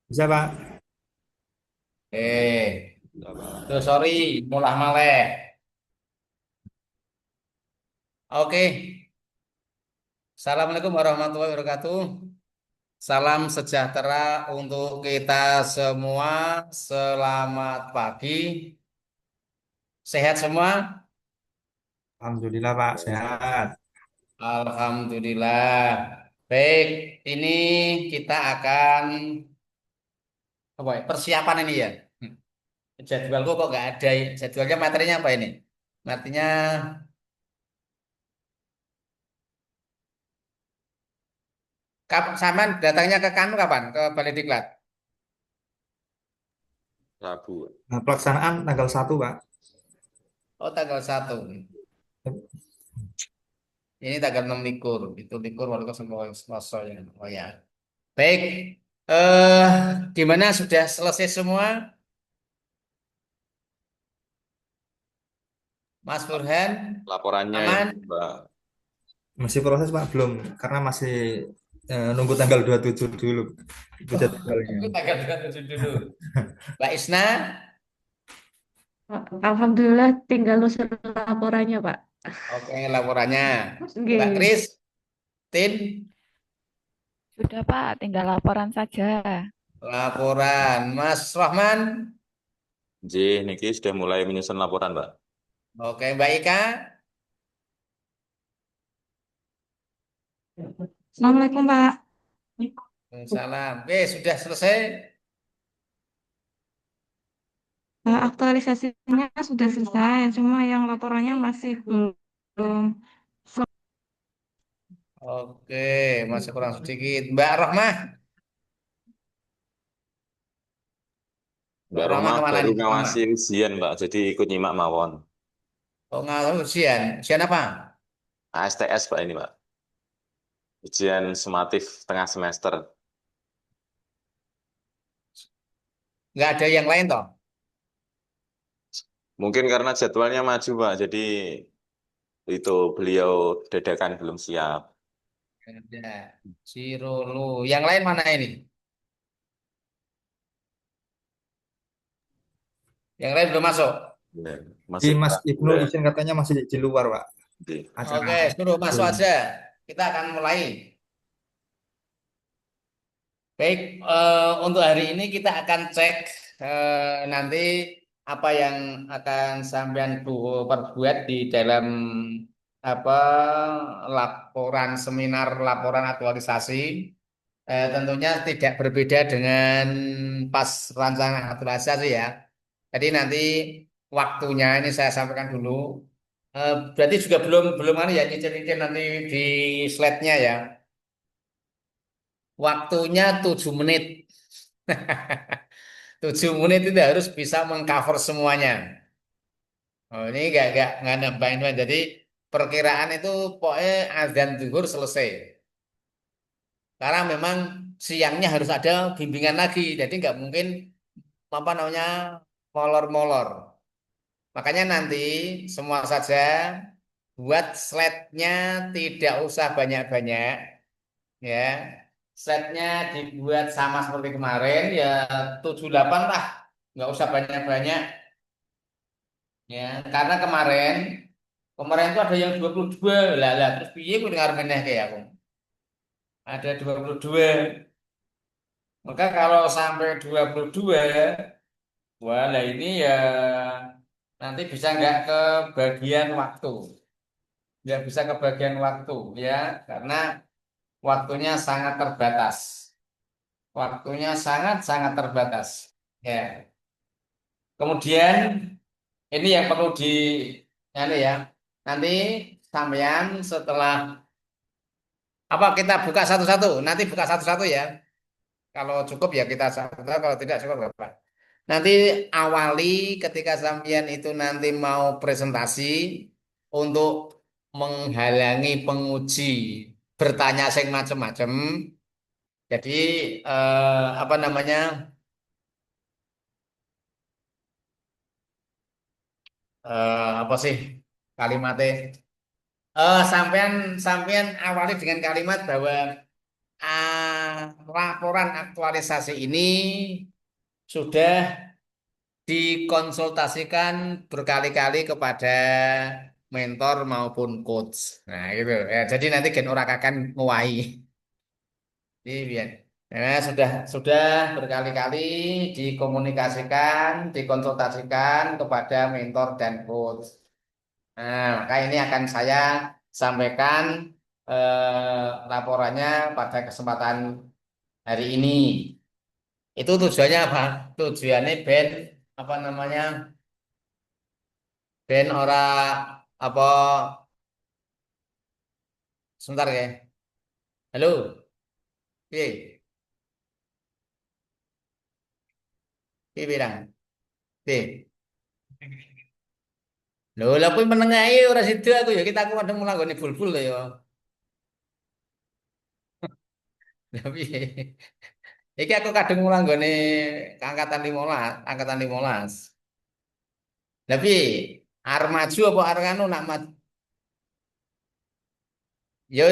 Bisa, Pak. Eh, Bisa, Pak. tuh sorry, mulah maleh. Oke, Assalamualaikum warahmatullahi wabarakatuh. Salam sejahtera untuk kita semua. Selamat pagi. Sehat semua? Alhamdulillah, Pak. Sehat. Alhamdulillah. Baik, ini kita akan apa ya, persiapan ini ya. Jadwalku kok nggak ada. Jadwalnya materinya apa ini? Artinya, sampean datangnya ke Kanu kapan? Ke Balai Diklat? Rabu. Nah, pelaksanaan tanggal 1, Pak. Oh, tanggal 1. Ini tanggal 6 likur. Itu likur wali semua Selasa ya. Oh ya. Baik. Eh, Gimana sudah selesai semua, Mas Burhan? Laporannya ini, Aman? Mbak. Masih proses, Pak. Belum. Karena masih nunggu tanggal 27 dulu. Itu Oh, jadwalnya. itu tanggal 27 dulu. Mbak Isna? Alhamdulillah tinggal nulis laporannya, Pak. Oke, laporannya. Mbak Oke. Kris? Tin? Sudah Pak, tinggal laporan saja. Laporan. Mas Rahman? J, Niki sudah mulai menyusun laporan, Mbak. Oke, Mbak Ika? Assalamualaikum, Pak. Salam. Oke, sudah selesai. Aktualisasinya sudah selesai, cuma yang laporannya masih belum. Oke, masih kurang sedikit. Mbak Rohmah? Mbak Mbak Rohmah Roma kemana baru nih, Mbak Rohmah? ngawasi ujian, Mbak. Jadi ikut nyimak mawon. Oh, ngalau ujian. Ujian apa? ASTS, Pak, ini, Pak. Ujian sumatif tengah semester. Nggak ada yang lain toh? Mungkin karena jadwalnya maju, Pak. Jadi itu beliau dadakan belum siap. Ada. Cirolo. Yang lain mana ini? Yang lain belum masuk. Ya, Di masih Mas Ibnu udah izin katanya masih di luar, Pak. di Acara Oke, suruh masuk belum. aja. Kita akan mulai. Baik, untuk hari ini kita akan cek nanti apa yang akan sampean perbuat di dalam apa laporan seminar laporan aktualisasi. Tentunya tidak berbeda dengan pas rancangan aktualisasi ya. Jadi nanti waktunya ini saya sampaikan dulu. Berarti juga belum belum ya nyicil-nyicil nanti di slide-nya ya. Waktunya 7 menit. 7 menit itu harus bisa mengcover semuanya. Oh, ini nggak nambahin. Jadi perkiraan itu pokoknya azan zuhur selesai. Karena memang siangnya harus ada bimbingan lagi. Jadi nggak mungkin apa namanya molor-molor. Makanya nanti semua saja buat slide-nya tidak usah banyak-banyak ya. Slide-nya dibuat sama seperti kemarin ya 78 lah. Nggak usah banyak-banyak ya. Karena kemarin kemarin itu ada yang 22 lah lah terus piye aku dengar meneh kayak aku. Ada 22. Maka kalau sampai 22 wah lah ini ya nanti bisa nggak ke bagian waktu. Nggak bisa ke bagian waktu ya karena waktunya sangat terbatas. Waktunya sangat-sangat terbatas. Ya. Kemudian ini yang perlu di ya. Nanti sampean setelah apa kita buka satu-satu. Nanti buka satu-satu ya. Kalau cukup ya kita satu, kalau tidak cukup berapa. Nanti awali ketika sampean itu nanti mau presentasi untuk menghalangi penguji bertanya sing macem-macem. Jadi apa namanya? Apa sih kalimatnya? Sampean sampean awali dengan kalimat bahwa laporan aktualisasi ini sudah dikonsultasikan berkali-kali kepada mentor maupun coach. Nah, gitu. Ya, jadi nanti gen ora akan nguai. Iya. Ya, sudah berkali-kali dikomunikasikan, dikonsultasikan kepada mentor dan coach. Nah, maka ini akan saya sampaikan laporannya pada kesempatan hari ini. Itu tujuannya apa? Tujuannya ben apa namanya? Ben ora apa sebentar ya. Halo. Piye? Piye bilang? Piye? Lho, lah kuwi meneng ae ora sida aku ya kita aku kadang mulang nggone bulbul lho ya. Lah piye? Iki aku kadung mulang nggone angkatan 15, angkatan 15. Lah piye? Arep maju apa arep anu nak maju? Ya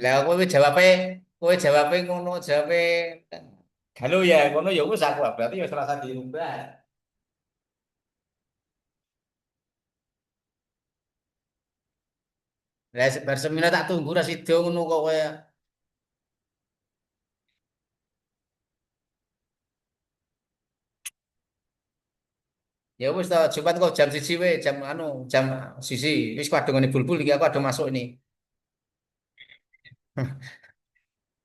lah kowe jawabe ngono jawabe halo ya ngono ya wis aku berarti ya salah satu dirubah. Lah bar seminar tak tunggu ra sida ngono kok kowe. Ya wis ta Jumat kok jam 1 we jam anu jam sisi wis kadung ngene bulbul iki aku ada masuk ini.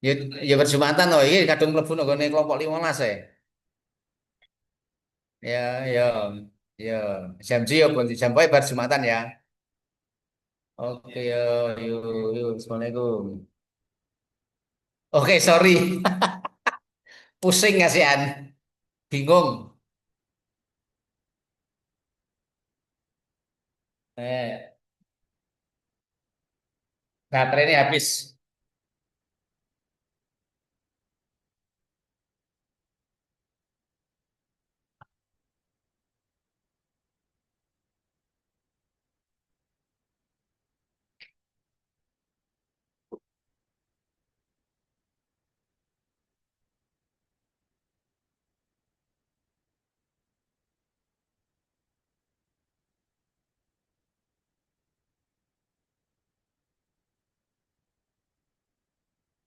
Ya ya berjumatan loh iki kadung mlebu nang kelompok 15 ya. Ya ya ya jam jam poe bar Jumatan ya. Oke yo yo yo Assalamualaikum. Oke sorry pusing ngasihan bingung. Eh baterai ini habis.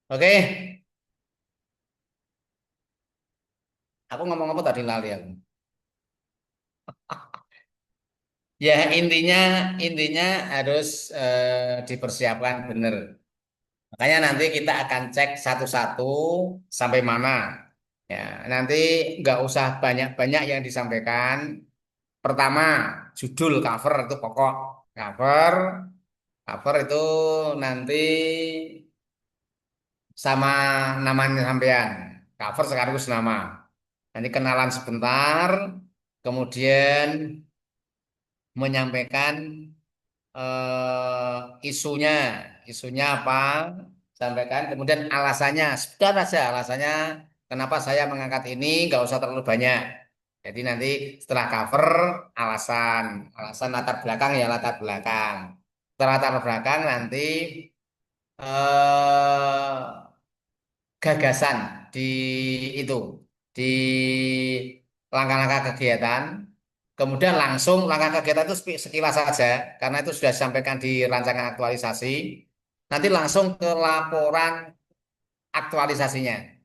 Oke aku ngomong apa tadi lali aku. Ya intinya harus dipersiapkan benar. Makanya nanti kita akan cek satu-satu sampai mana. Ya, nanti nggak usah banyak-banyak yang disampaikan. Pertama, judul cover itu pokok. Cover, cover itu nanti sama namanya sampean. Cover sekaligus nama. Nanti kenalan sebentar, kemudian menyampaikan isunya, isunya apa, sampaikan. Kemudian alasannya, sudah saja alasannya kenapa saya mengangkat ini, nggak usah terlalu banyak. Jadi nanti setelah cover alasan, alasan latar belakang ya latar belakang. Setelah latar belakang nanti eh, gagasan di itu di langkah-langkah kegiatan. Kemudian langsung langkah kegiatan itu sekilas saja karena itu sudah disampaikan di rancangan aktualisasi. Nanti langsung ke laporan aktualisasinya.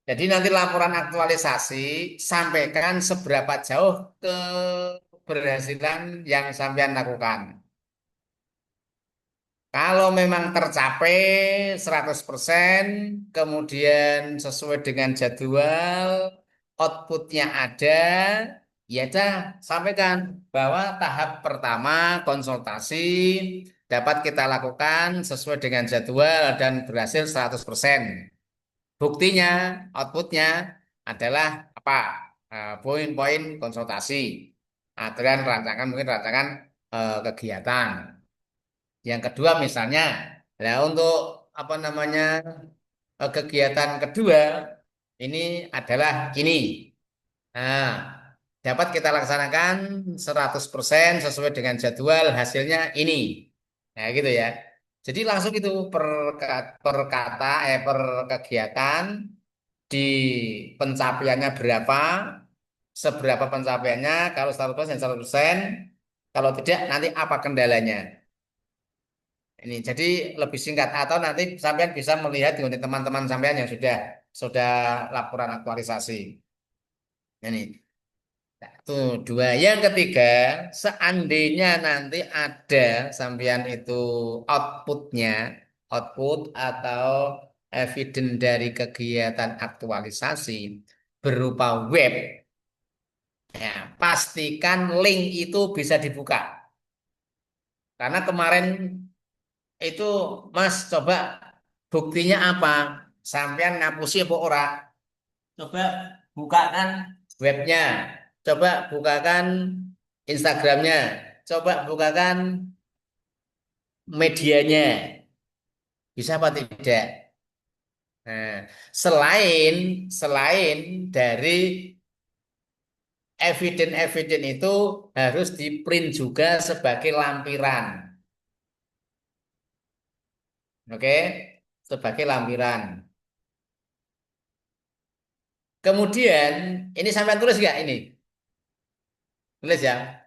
Jadi nanti laporan aktualisasi sampaikan seberapa jauh keberhasilan yang sampean lakukan. Kalau memang tercapai 100%, kemudian sesuai dengan jadwal, outputnya ada, ya dah sampaikan bahwa tahap pertama konsultasi dapat kita lakukan sesuai dengan jadwal dan berhasil 100%. Buktinya, outputnya adalah apa? Poin-poin konsultasi, aturan rancangan, mungkin rancangan kegiatan. Yang kedua misalnya, nah untuk apa namanya kegiatan kedua ini adalah ini. Nah, dapat kita laksanakan 100% sesuai dengan jadwal hasilnya ini. Nah, gitu ya. Jadi langsung itu per kata, per kegiatan di pencapaiannya berapa, seberapa pencapaiannya, kalau 100% 100%, kalau tidak nanti apa kendalanya. Ini jadi lebih singkat atau nanti sampean bisa melihat dengan teman-teman sampean yang sudah laporan aktualisasi. Ini satu, dua. Yang ketiga, seandainya nanti ada sampean itu outputnya, output atau evidence dari kegiatan aktualisasi berupa web, ya, pastikan link itu bisa dibuka. Karena kemarin itu, Mas, coba buktinya apa? Sampean ngapusi apa ora? Coba bukakan webnya, coba bukakan Instagramnya, coba bukakan medianya, bisa apa tidak? Nah, selain selain dari evidence itu harus di print juga sebagai lampiran, oke? Sebagai lampiran. Kemudian ini sampai tulis nggak ini? Tulis ya.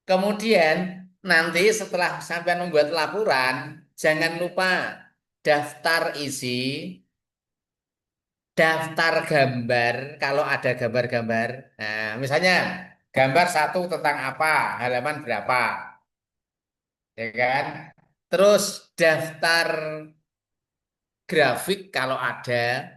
Kemudian nanti setelah sampai membuat laporan, jangan lupa daftar isi, daftar gambar kalau ada gambar-gambar. Nah, misalnya gambar satu tentang apa, halaman berapa, ya kan? Terus daftar grafik kalau ada,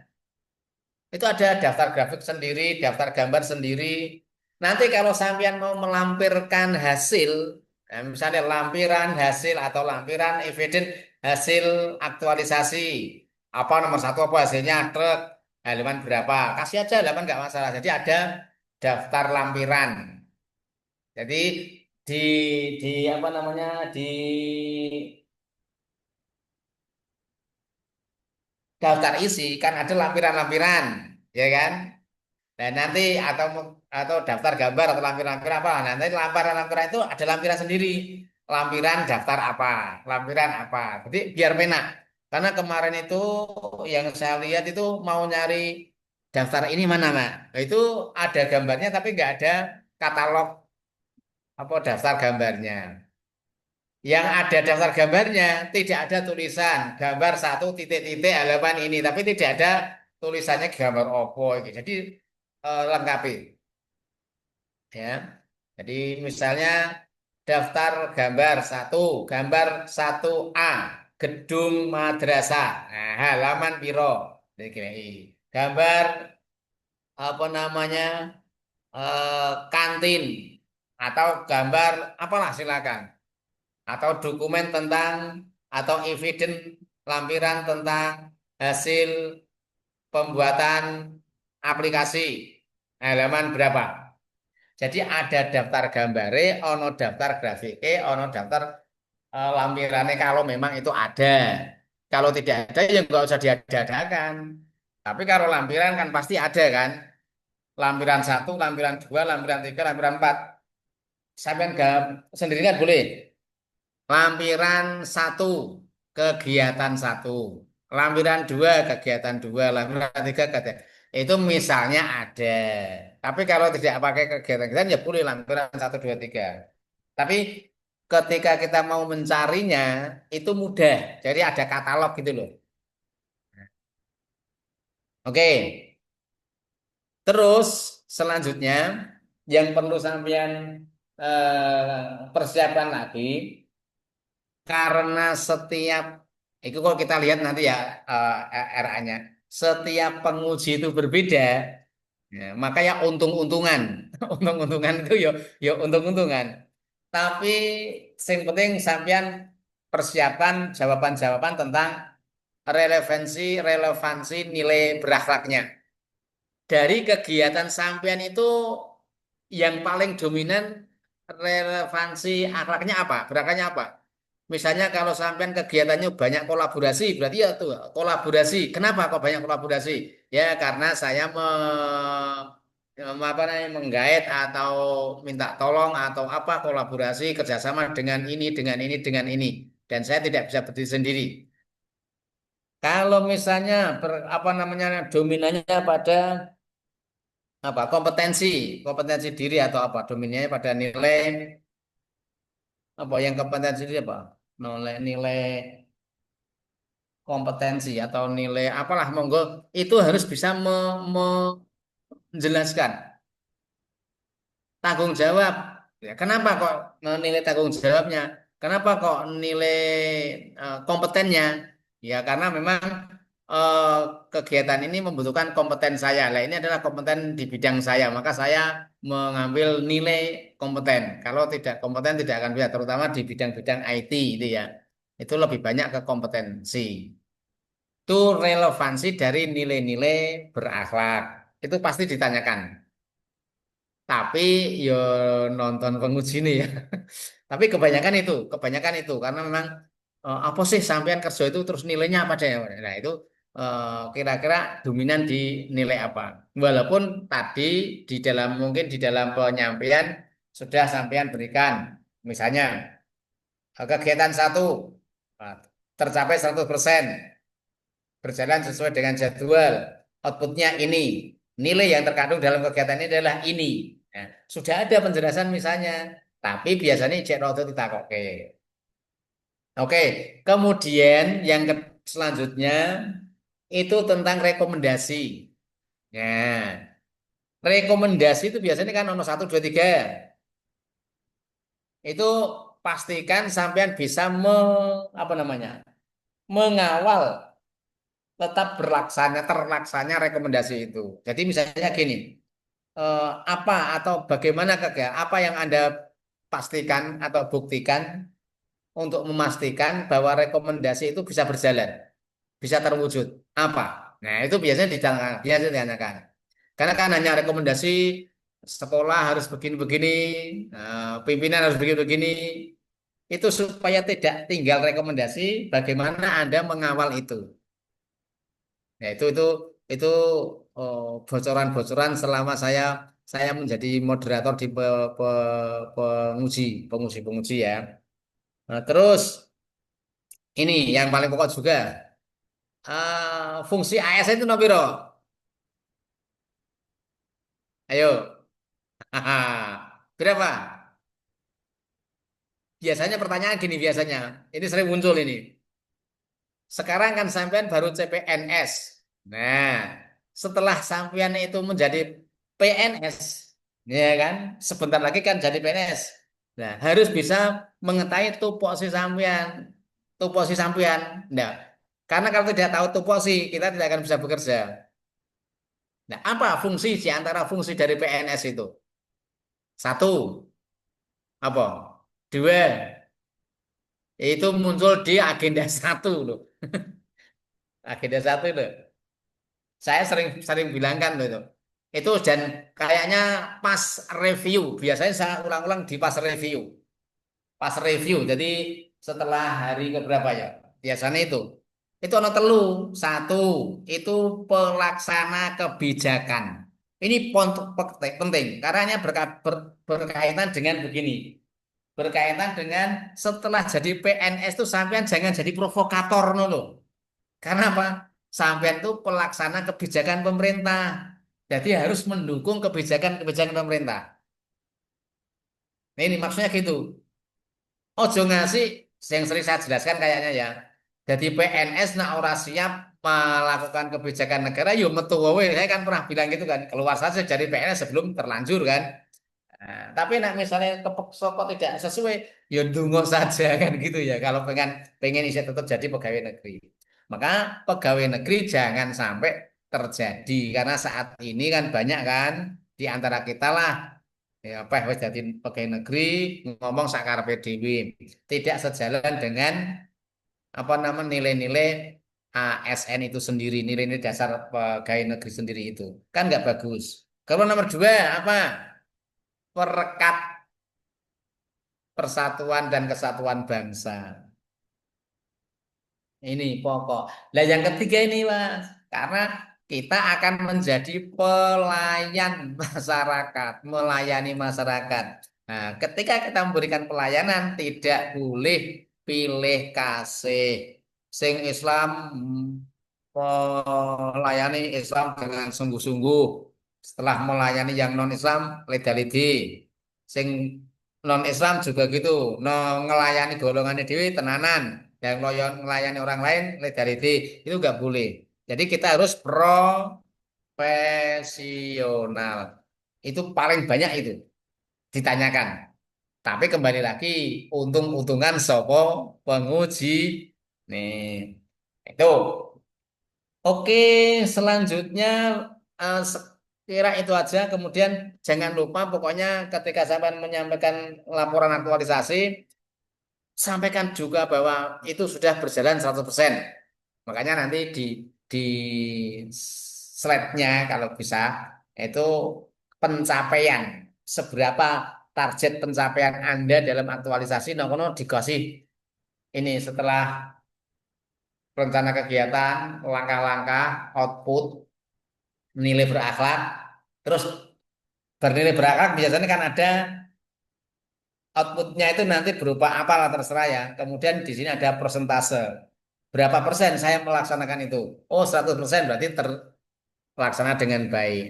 itu ada daftar grafik sendiri, daftar gambar sendiri. Nanti kalau sampean mau melampirkan hasil, misalnya lampiran hasil atau lampiran evidence hasil aktualisasi, apa nomor satu apa hasilnya, truk, halaman berapa, kasih aja halaman nggak masalah. Jadi ada daftar lampiran. Jadi di di apa namanya di daftar isi kan ada lampiran-lampiran, ya kan? Dan nanti atau daftar gambar atau lampiran-lampiran apa? Nanti lampiran-lampiran itu ada lampiran sendiri. Lampiran daftar apa? Lampiran apa? Jadi biar penak. Karena kemarin itu yang saya lihat itu mau nyari daftar ini mana, Mak? Nah, itu ada gambarnya tapi nggak ada katalog apa daftar gambarnya. Yang ada daftar gambarnya tidak ada tulisan gambar satu titik-titik halaman ini, tapi tidak ada tulisannya gambar opo gitu. Jadi lengkapi. Ya. Jadi misalnya daftar gambar satu A, gedung madrasah. Nah, halaman piro. DKI. Gambar apa namanya kantin atau gambar apalah silakan. Atau dokumen tentang atau evidence lampiran tentang hasil pembuatan aplikasi. Halaman berapa? Jadi ada daftar gambare, ono daftar grafike, ono daftar lampirannya kalau memang itu ada. Kalau tidak ada ya nggak usah diadakan. Tapi kalau lampiran kan pasti ada kan. Lampiran satu, lampiran dua, lampiran tiga, lampiran empat. Sampai sendiri kan boleh. Lampiran satu, kegiatan satu. Lampiran dua, kegiatan dua. Lampiran tiga, kegiatan. Itu misalnya ada. Tapi kalau tidak pakai kegiatan-kegiatan ya boleh lampiran satu, dua, tiga. Tapi ketika kita mau mencarinya itu mudah. Jadi ada katalog gitu loh. Oke. Terus selanjutnya yang perlu sampean persiapkan lagi karena setiap itu kalau kita lihat nanti ya RA-nya setiap penguji itu berbeda. Ya, maka ya untung-untungan, untung-untungan itu yo untung-untungan. Tapi yang penting sampean persiapan jawaban-jawaban tentang relevansi nilai berakhlaknya. Dari kegiatan sampean itu yang paling dominan relevansi akhlaknya apa? Berakhlaknya apa? Misalnya kalau sampean kegiatannya banyak kolaborasi, berarti ya tuh kolaborasi. Kenapa kok banyak kolaborasi? Ya karena saya apa namanya, menggait atau minta tolong atau apa kolaborasi kerjasama dengan ini, dengan ini, dengan ini. dan saya tidak bisa berdiri sendiri. Kalau misalnya apa namanya dominannya pada apa kompetensi diri atau apa dominannya pada nilai apa yang kompetensi diri apa nilai kompetensi atau nilai apalah monggo itu harus bisa menjelaskan tanggung jawab. Ya, kenapa kok nilai tanggung jawabnya? Kenapa kok nilai kompetennya? Ya karena memang eh, kegiatan ini membutuhkan kompeten saya. Lah ini adalah kompeten di bidang saya, maka saya mengambil nilai kompeten. Kalau tidak kompeten tidak akan bisa, terutama di bidang-bidang IT itu ya. Itu lebih banyak ke kompetensi. Itu relevansi dari nilai-nilai berakhlak. Itu pasti ditanyakan. Tapi yo nonton penguji nih ya. Tapi kebanyakan itu karena memang apa sih sampean kerja itu terus nilainya apa deh? Nah, itu kira-kira dominan di nilai apa. Walaupun tadi mungkin di dalam penyampaian sudah sampean berikan misalnya kegiatan satu eh, tercapai 100%, berjalan sesuai dengan jadwal, outputnya ini, nilai yang terkandung dalam kegiatan ini adalah ini. Nah, sudah ada penjelasan misalnya, tapi biasanya cek roto tidak oke. Oke, kemudian yang selanjutnya itu tentang rekomendasi. Nah, rekomendasi itu biasanya kan nomor 1, 2, 3. Itu pastikan sampean bisa apa namanya, mengawal tetap terlaksana rekomendasi itu. Jadi misalnya gini, apa atau bagaimana apa yang Anda pastikan atau buktikan untuk memastikan bahwa rekomendasi itu bisa berjalan, bisa terwujud. Apa? Nah, itu biasanya ditanyakan. Karena kan hanya rekomendasi sekolah harus begini-begini, pimpinan harus begini-begini. Itu supaya tidak tinggal rekomendasi, bagaimana Anda mengawal itu. Ya, itu bocoran-bocoran selama saya menjadi moderator di penguji ya. Nah, terus ini yang paling pokok juga fungsi ASN itu nopo piro? Ayo. Berapa? Biasanya pertanyaan gini biasanya. Ini sering muncul ini. Sekarang kan sampean baru CPNS. Nah, setelah sampean itu menjadi PNS, ya kan? Sebentar lagi kan jadi PNS. Nah, harus bisa mengetahui tupoksi sampean, tupoksi sampean. Nah, karena kalau tidak tahu tupoksi, kita tidak akan bisa bekerja. Nah, apa fungsi di antara fungsi dari PNS itu? Satu, apa? Dua, itu muncul di agenda satu loh. Agenda satu loh. Saya sering sering bilangkan loh itu. Itu dan kayaknya pas review, biasanya saya ulang-ulang di pas review. Pas review, jadi setelah hari keberapa ya? Biasanya itu. Itu ono telu. Satu, itu pelaksana kebijakan. Ini penting karena ini berkaitan dengan begini. Berkaitan dengan setelah jadi PNS itu sampean jangan jadi provokator no. Karena apa? Sampean itu pelaksana kebijakan pemerintah. Jadi harus mendukung kebijakan-kebijakan pemerintah. Nah, ini maksudnya gitu. Ojo ngasih yang sering saya jelaskan kayaknya ya. Jadi PNS nak ora siap melakukan kebijakan negara, yo metu wae. Saya kan pernah bilang gitu kan. Keluar saja dari PNS sebelum terlanjur kan. Nah, tapi nak misalnya kepeksa kok tidak sesuai, ya ndonga saja kan gitu ya. Kalau pengen isi tetap jadi pegawai negeri. Maka pegawai negeri jangan sampai terjadi karena saat ini kan banyak kan di antara kita lah ya apa wis jadi pegawai negeri ngomong sakarepe dhewe tidak sejalan dengan apa namanya nilai-nilai ASN itu sendiri, nilai-nilai dasar pegawai negeri sendiri itu kan nggak bagus. Kalau nomor dua apa? Perekat persatuan dan kesatuan bangsa. Ini pokok. Nah, yang ketiga ini, Mas, karena kita akan menjadi pelayan masyarakat, melayani masyarakat. Nah, ketika kita memberikan pelayanan, tidak boleh pilih kasih. Sing Islam melayani Islam dengan sungguh-sungguh. Setelah melayani yang non-Islam, leda-ledi. Sing non-Islam juga gitu, ngelayani golongannya dewi tenanan. Yang ngelayani orang lain, leda-ledi. Itu nggak boleh. Jadi kita harus profesional. Itu paling banyak itu ditanyakan. Tapi kembali lagi, untung-untungan sopo penguji. Nih, itu. Oke, selanjutnya kira itu aja. Kemudian jangan lupa pokoknya ketika sampai menyampaikan laporan aktualisasi, sampaikan juga bahwa itu sudah berjalan 100%. Makanya nanti di slide-nya kalau bisa itu pencapaian seberapa target pencapaian Anda dalam aktualisasi nah kono dikasih ini setelah rencana kegiatan, langkah-langkah, output, nilai berakhlak, terus bernilai berakhlak biasanya kan ada outputnya itu nanti berupa apalah terserah ya. Kemudian di sini ada persentase. Berapa persen saya melaksanakan itu? Oh, 100% berarti terlaksana dengan baik.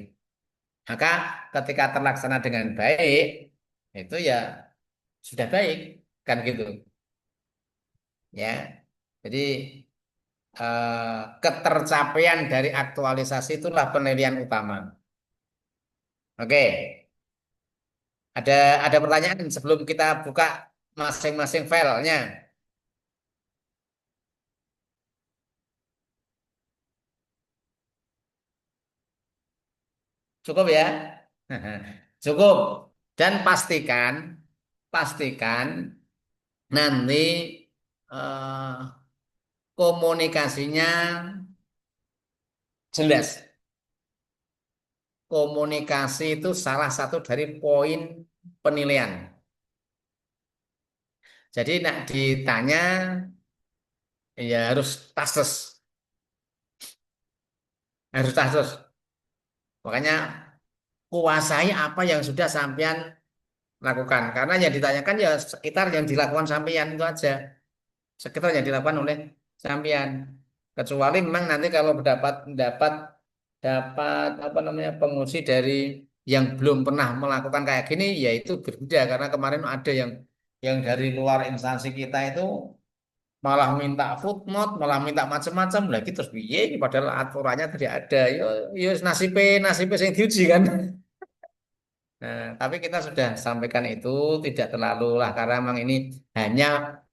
Maka ketika terlaksana dengan baik, itu ya sudah baik. Kan gitu. Ya. Jadi ketercapaian dari aktualisasi itulah penilaian utama. Oke. Ada ada pertanyaan sebelum kita buka masing-masing filenya. Cukup ya? Cukup. Dan pastikan nanti eh, komunikasinya jelas. Komunikasi itu salah satu dari poin penilaian. Jadi nak ditanya ya harus tases. Makanya kuasai apa yang sudah sampean lakukan. Karena yang ditanyakan ya sekitar yang dilakukan sampean itu aja. Sekitar yang dilakukan oleh sampean. Kecuali memang nanti kalau dapat dapat dapat apa namanya penguji dari yang belum pernah melakukan kayak gini, ya itu berbeda karena kemarin ada yang dari luar instansi kita itu malah minta footnote, malah minta macam-macam lagi terus piye padahal aturannya tidak ada. Yo nasibe sing diuji kan. Nah, tapi kita sudah sampaikan itu tidak terlalu lah karena memang ini hanya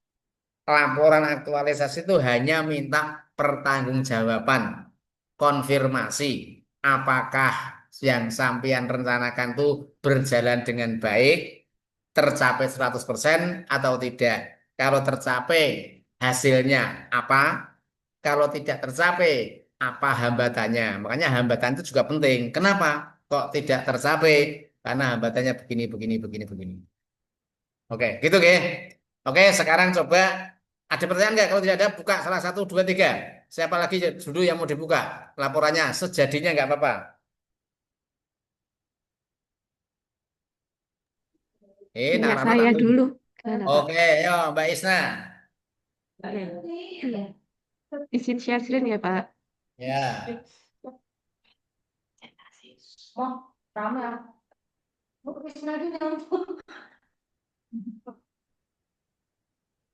laporan aktualisasi itu hanya minta pertanggungjawaban, konfirmasi apakah yang sampean rencanakan itu berjalan dengan baik, tercapai 100% atau tidak. Kalau tercapai, hasilnya apa? Kalau tidak tercapai, apa hambatannya? Makanya hambatan itu juga penting. Kenapa? Kok tidak tercapai? Karena hambatannya begini, begini, begini, begini. Oke, gitu, Ge. Oke, sekarang coba ada pertanyaan nggak? Kalau tidak ada, buka salah satu, dua, tiga. Siapa lagi dulu yang mau dibuka? Laporannya sejadinya nggak apa-apa. Ya, Narama tak saya tuh. dulu. Gimana, Pak? Oke, yo Mbak Isna. Iya. Izin share screen ya, Pak. Ya, Oh, sama. Izin lagi yang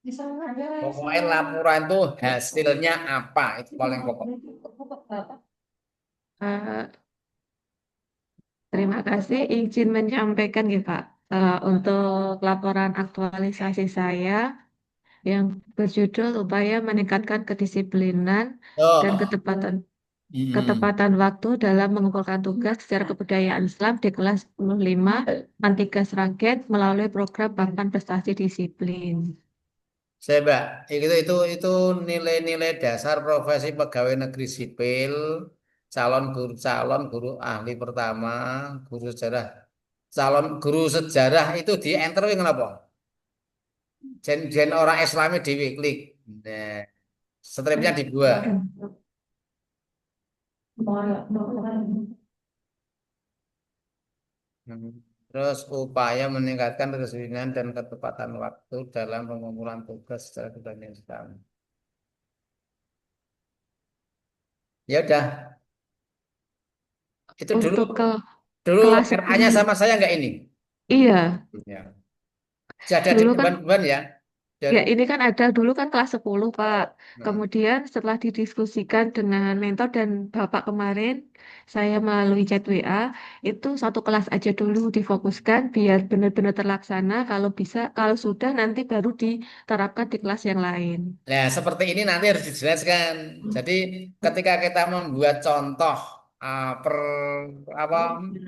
bisa ada pokoknya laporan tuh hasilnya apa? Itu paling pokok. Eh, terima kasih izin menyampaikan ya Pak. Untuk laporan aktualisasi saya yang berjudul upaya meningkatkan kedisiplinan dan Oh, ketepatan waktu dalam mengumpulkan tugas secara kebudayaan Islam di kelas 15 Antiga Sragen melalui program Papan Prestasi Disiplin. saya Mbak, itu nilai-nilai dasar profesi pegawai negeri sipil, calon guru ahli pertama, guru sejarah, calon guru sejarah itu di enter wing apa? Jen orang Islami dewi klik. Nah, stripnya dibuat. Hmm. Terus upaya meningkatkan kedisiplinan dan ketepatan waktu dalam pengumpulan tugas secara berkelanjutan. Ya udah, itu dulu Untuk ke dulu kelas RA-nya 10. sama saya nggak ini? Iya, Ya. Sudah ada di dulu kan beban-beban ya. ya, Dan ini kan ada dulu kan kelas 10, Pak. nah, Kemudian setelah didiskusikan dengan mentor dan Bapak kemarin, saya melalui chat WA, itu satu kelas aja dulu difokuskan biar benar-benar terlaksana. Kalau bisa, kalau sudah nanti baru diterapkan di kelas yang lain. nah, seperti ini nanti harus dijelaskan. Jadi ketika kita membuat contoh per apa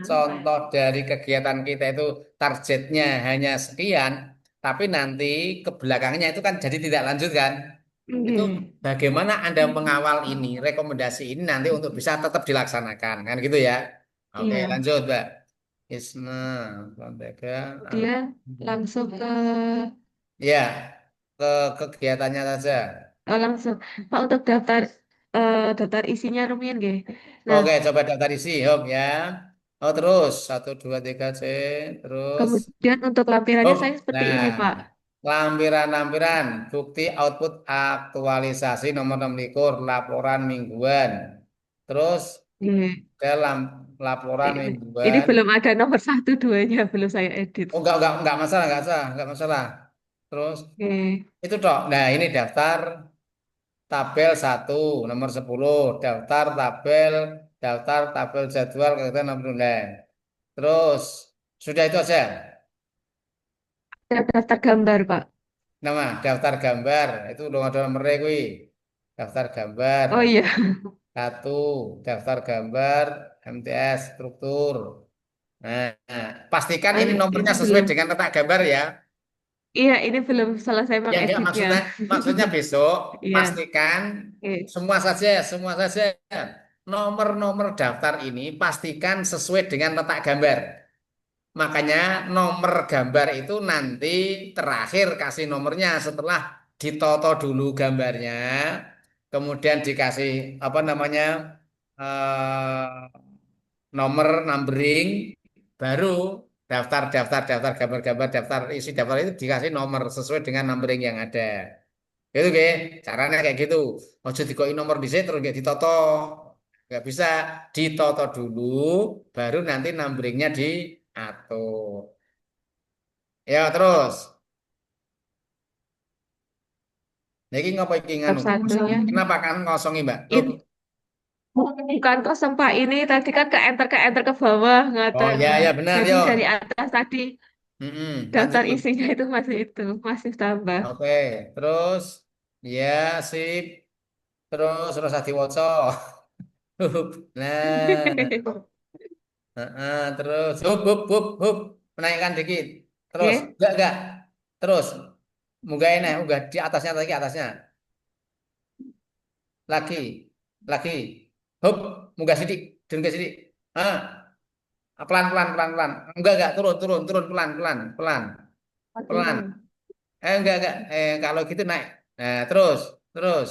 contoh dari kegiatan kita itu targetnya hanya sekian, tapi nanti ke belakangnya itu kan jadi tidak lanjut kan? Itu Iya, bagaimana Anda mengawal ini, rekomendasi ini nanti untuk bisa tetap dilaksanakan kan gitu ya. Oke, iya. lanjut, Mbak. Isma, Lembaga, Kemudian langsung ke ya, ke kegiatannya saja. langsung Pak untuk daftar isinya rumiyin nggih. Nah, Oke, coba daftar isi, hop ya. Oh, terus 1, 2, 3, C, terus kemudian untuk lampirannya hop. saya seperti Nah, ini, Pak. lampiran-lampiran, bukti output aktualisasi nomor 26, laporan mingguan. Terus Iya. dalam laporan Ini mingguan. belum ada nomor satu duanya, belum saya edit. Oh, enggak masalah, enggak masalah. Terus Oke, itu toh. Nah, ini daftar tabel 1 nomor 10 daftar tabel jadwal kegiatan nomor 9. Terus sudah itu aja. ada daftar gambar, Pak. Nama daftar gambar itu udah ada nomornya kuwi. Daftar gambar Oh iya, 1, daftar gambar MTS struktur. Nah, pastikan ini ini nomornya sesuai belum. dengan letak gambar ya. Iya, ini belum selesai Ya enggak mengeditnya. maksudnya besok Iya, pastikan oke. semua saja nomor-nomor daftar ini pastikan sesuai dengan letak gambar. Makanya nomor gambar itu nanti terakhir kasih nomornya setelah ditoto dulu gambarnya, kemudian dikasih apa namanya eh, nomor numbering, baru daftar gambar-gambar daftar isi daftar itu dikasih nomor sesuai dengan numbering yang ada. Itu ke caranya kayak gitu. Ojo dikoi nomor di terus nggak ditoto. Nggak bisa ditoto dulu, baru nanti numberingnya diatur. Ya terus. Niki ngapa iki Bab nganu? satunya. Kenapa kan ngosongi, Mbak? Loh, Ini bukan kosong, Pak. Ini tadi kan ke enter ke bawah, oh ngatar. ya ya benar Jadi yo. dari atas tadi daftar Lanjut. isinya itu masih itu, masih tambah. Oke, terus ya sip. Terus diwaca. Nah, terus hub menaikkan dikit. Terus Oke, enggak. Terus munggah ini, munggah di atasnya lagi atasnya. Lagi, lagi. Hub, munggah sidik, munggah sidik. Pelan. Enggak, turun pelan. Pelan. oke. Enggak. Kalau gitu naik. Nah, terus, terus,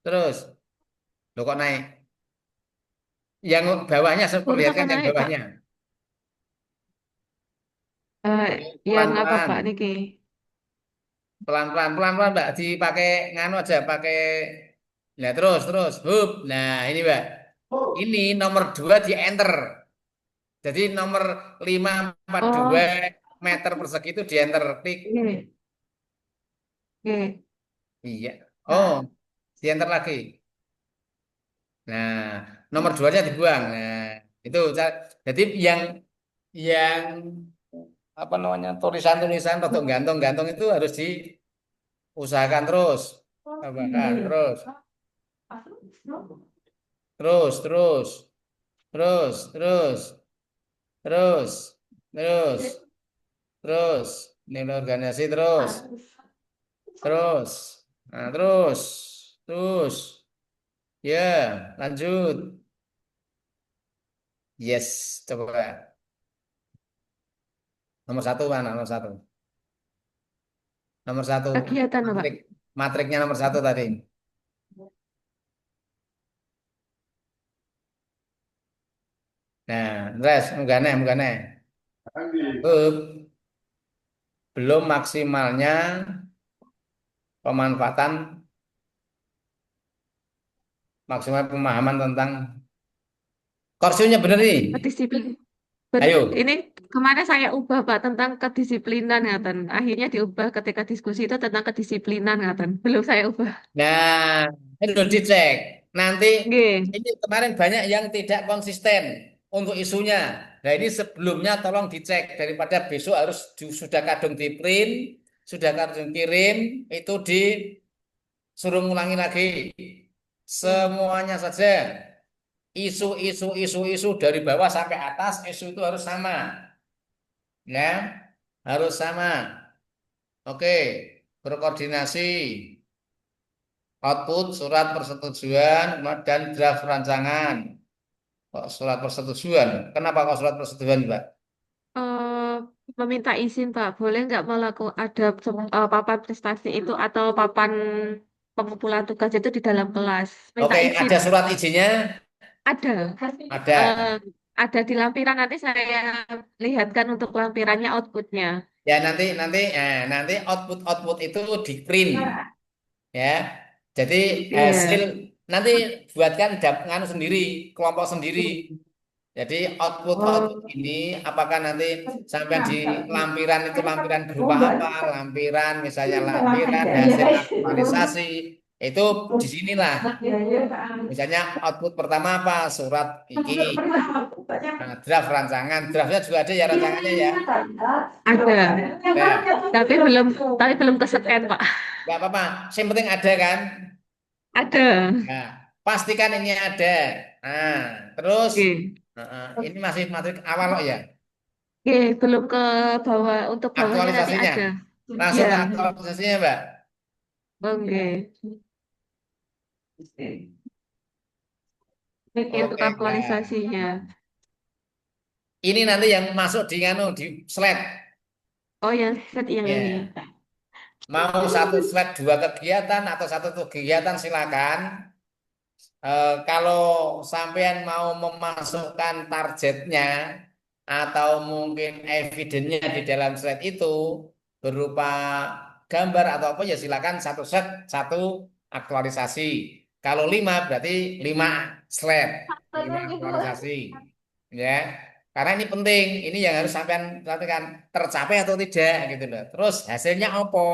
terus. Lo kok naik? Yang bawahnya, saya Turun apa perlihatkan yang naik, Pak? bawahnya. Eh, yang apa, Pelan-pelan. Pak Niki? Pelan-pelan, Mbak. Dipakai nganu aja, pakai. Nah, terus. Hub. Nah, ini, Mbak. Ini nomor 2 di enter. Jadi nomor 542 Oh, meter persegi itu di enter. Klik. oke, oke. Iya. Oh, di enter lagi. Nah, nomor 2-nya dibuang. Nah, itu. Jadi yang apa namanya tulisan-tulisan atau gantung-gantung itu harus diusahakan terus. Tambahkan terus, terus, terus, terus, terus, terus, terus. Nilai organisasi terus, nah, terus, ya, lanjut, yes, coba nomor 1 mana nomor satu Kegiatan, Pak. matriknya nomor 1 tadi. Nah, terus, enggak nih. belum maksimalnya pemanfaatan maksimal pemahaman tentang kursinya bener nih. Kedisiplin. Ayo. Ini kemarin saya ubah Pak tentang kedisiplinan ngaten. Akhirnya diubah ketika diskusi itu tentang kedisiplinan ngaten. Belum saya ubah. Nah, ini sudah dicek. Nanti Nggih. ini kemarin banyak yang tidak konsisten untuk isunya. Nah, ini sebelumnya tolong dicek daripada besok harus sudah kadung di print, sudah kadung kirim, itu disuruh ngulangi lagi. Semuanya saja. Isu dari bawah sampai atas, isu itu harus sama. Ya, harus sama. Oke, berkoordinasi. Output surat persetujuan dan draft rancangan. Kok surat persetujuan? Kenapa kok surat persetujuan, Mbak? eh Meminta izin Pak, boleh nggak melakukan ada papan prestasi itu atau papan pengumpulan tugas itu di dalam kelas? Minta Oke, izin. ada surat izinnya? Ada. Ada. Eh, ada di lampiran nanti saya lihatkan untuk lampirannya outputnya. Ya nanti output itu di print ya. Jadi hasil Iya. nanti buatkan nganu sendiri, kelompok sendiri. Jadi output ini apakah nanti sampai di lampiran itu lampiran berupa apa? Lampiran misalnya lampiran hasil aktualisasi itu di sinilah. Misalnya output pertama apa? Surat iki. Nah, draft rancangan, draftnya juga ada ya rancangannya ya. Ada. Nah, Tapi belum kesekian Pak. nggak apa-apa. Yang penting ada kan. Ada. Nah, pastikan ini ada. Nah, terus Oke. ini masih materi awal kok ya. Oke, belum ke bawah. Untuk bawahnya nanti Aktualisasinya. ada. Langsung Ya. ke aktualisasinya, Mbak. Oke. Oke, untuk Oke, nah. aktualisasinya. Ini nanti yang masuk di nganu di slide. Oh, yang set yang ini. Ya. Mau satu slide dua kegiatan atau satu kegiatan silakan. Kalau sampean mau memasukkan targetnya atau mungkin evidennya di dalam slide itu berupa gambar atau apa ya silakan satu set satu aktualisasi. Kalau 5 berarti 5 slide, 5 aktualisasi. Ya. Karena ini penting, ini yang harus sampean perhatikan tercapai atau tidak gitu loh. Terus hasilnya apa?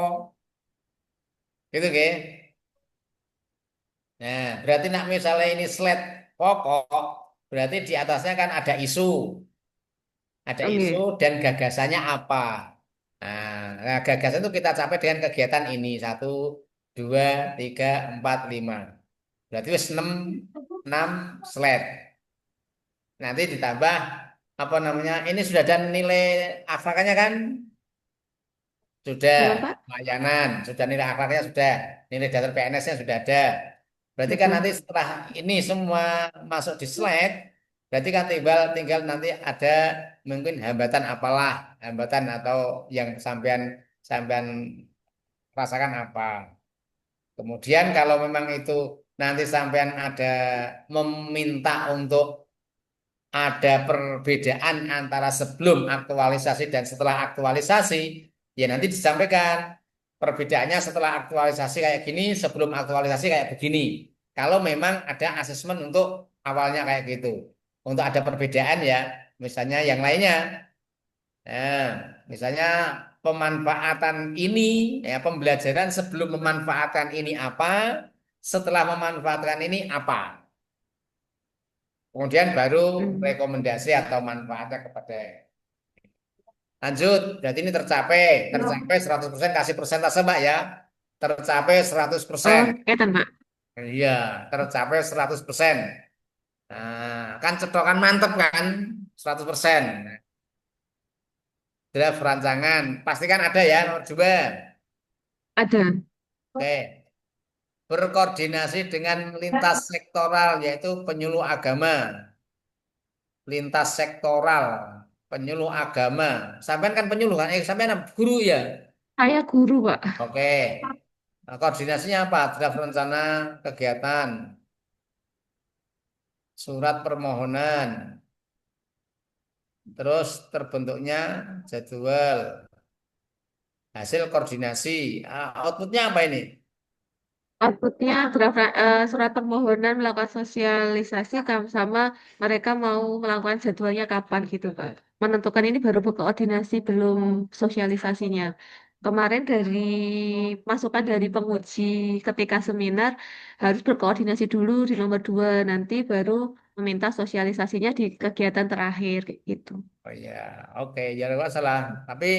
Gitu, Nah, berarti nak misalnya ini slide pokok, berarti di atasnya kan ada isu Oke. dan gagasannya apa. Nah, gagasan itu kita capai dengan kegiatan ini 1, 2, 3, 4, 5. Berarti wis 6 slide. Nanti ditambah apa namanya? Ini sudah ada nilai akhlaknya kan? Sudah Belum, Pak? layanan, sudah nilai akhlaknya sudah, nilai dasar PNS-nya sudah ada. Berarti kan nanti Sudah. setelah ini semua masuk di slide, berarti kan tinggal nanti ada mungkin hambatan apalah, hambatan atau yang sampean sampean rasakan apa. Kemudian kalau memang itu nanti sampean ada meminta untuk ada perbedaan antara sebelum aktualisasi dan setelah aktualisasi, ya nanti disampaikan perbedaannya setelah aktualisasi kayak gini, sebelum aktualisasi kayak begini. Kalau memang ada asesmen untuk awalnya kayak gitu. Untuk ada perbedaan ya, misalnya yang lainnya. Nah, misalnya pemanfaatan ini, ya pembelajaran sebelum memanfaatkan ini apa, setelah memanfaatkan ini apa. Kemudian baru Hmm. rekomendasi atau manfaatnya kepada. Lanjut, berarti ini tercapai 100% kasih persentase Mbak ya. Tercapai 100%. Oh, kelihatan, Pak. Iya, tercapai 100%. Nah, kan cetokan mantep kan 100%. Draft rancangan, pastikan ada ya nomor 2. Ada. Oke, berkoordinasi dengan lintas sektoral yaitu penyuluh agama. Lintas sektoral, penyuluh agama. Sampean kan penyuluh kan? Sampean guru ya? Saya guru, Pak. Oke. Nah, koordinasinya apa? Draft rencana kegiatan, surat permohonan, Terus terbentuknya jadwal, hasil koordinasi. Outputnya apa ini? Outputnya surat permohonan melakukan sosialisasi sama mereka mau melakukan jadwalnya kapan gitu Pak. Menentukan ini baru berkoordinasi belum sosialisasinya. Kemarin dari masukan dari penguji ketika seminar harus berkoordinasi dulu di nomor 2 nanti baru meminta sosialisasinya di kegiatan terakhir kayak gitu. Oh ya, oke, jangan masalah. Tapi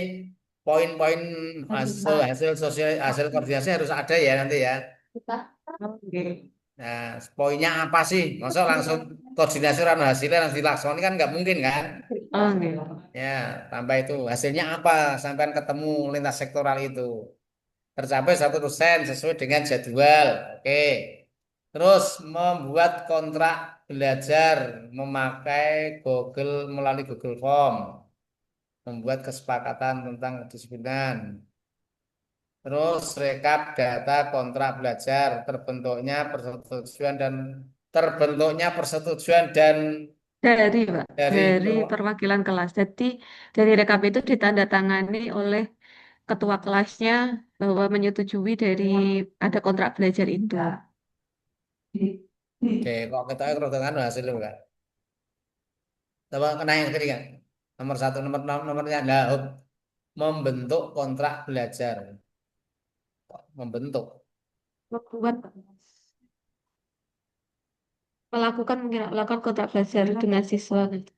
poin-poin hasil sosial hasil koordinasi harus ada ya nanti ya. Oke. Nah, poinnya apa sih? Masa langsung koordinasi rano hasilnya langsung dilaksanakan kan nggak mungkin kan? Oke. Ya, tambah itu hasilnya apa? Sampai ketemu lintas sektoral itu tercapai 100% sesuai dengan jadwal. Oke. Terus membuat kontrak belajar memakai Google melalui Google Form, membuat kesepakatan tentang kedisiplinan. Terus rekap data kontrak belajar, terbentuknya persetujuan dan Dari, Pak, dari dari perwakilan kelas. Jadi dari rekap itu ditandatangani oleh ketua kelasnya bahwa menyetujui dari ada kontrak belajar itu. Oke, kok kita kerotongan hasilnya enggak? Coba kena yang tadi kan. Nomor satu, nomornya adalah membentuk kontrak belajar. Membentuk. Membuat melakukan kontrak belajar dengan siswa gitu.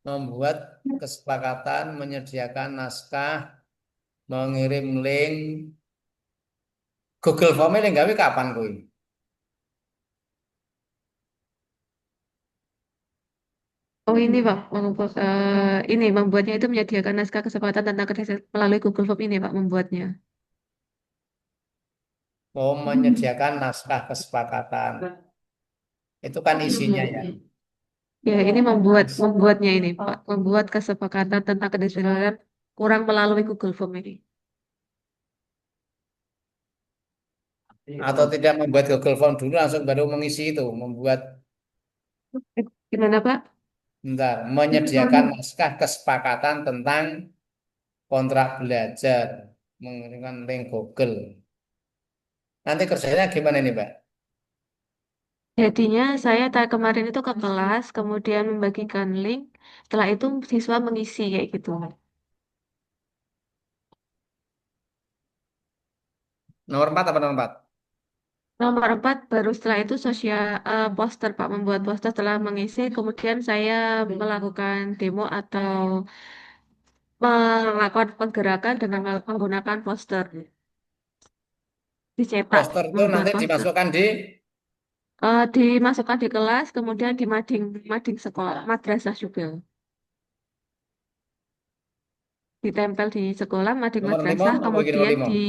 Membuat kesepakatan, menyediakan naskah, mengirim link. Google Form ini gawe kapan kuwi? Oh ini Pak, ini membuatnya itu menyediakan naskah kesepakatan tentang kerja melalui Google Form ini Pak membuatnya. Mau menyediakan naskah kesepakatan. Itu kan isinya ya. Ya ini membuatnya ini Pak, membuat kesepakatan tentang kedisiplinan kurang melalui Google Form ini. Atau tidak membuat Google Form dulu langsung baru mengisi itu. Membuat, Gimana Pak? bentar, menyediakan naskah kesepakatan tentang kontrak belajar. Mengirimkan link Google. Nanti kerjanya gimana nih, Pak? Jadinya saya kemarin itu ke kelas, kemudian membagikan link. Setelah itu siswa mengisi kayak gitu. Nomor 4 apa nomor 4? Nomor 4 baru setelah itu poster Pak, membuat poster setelah mengisi. Kemudian saya melakukan demo atau melakukan penggerakan dengan menggunakan poster. Dicetak, Poster itu membuat nanti poster. dimasukkan di Dimasukkan di kelas, kemudian di mading sekolah, madrasah juga. Ditempel di sekolah, mading nomor 5 madrasah, apa lagi nomor kemudian 5? di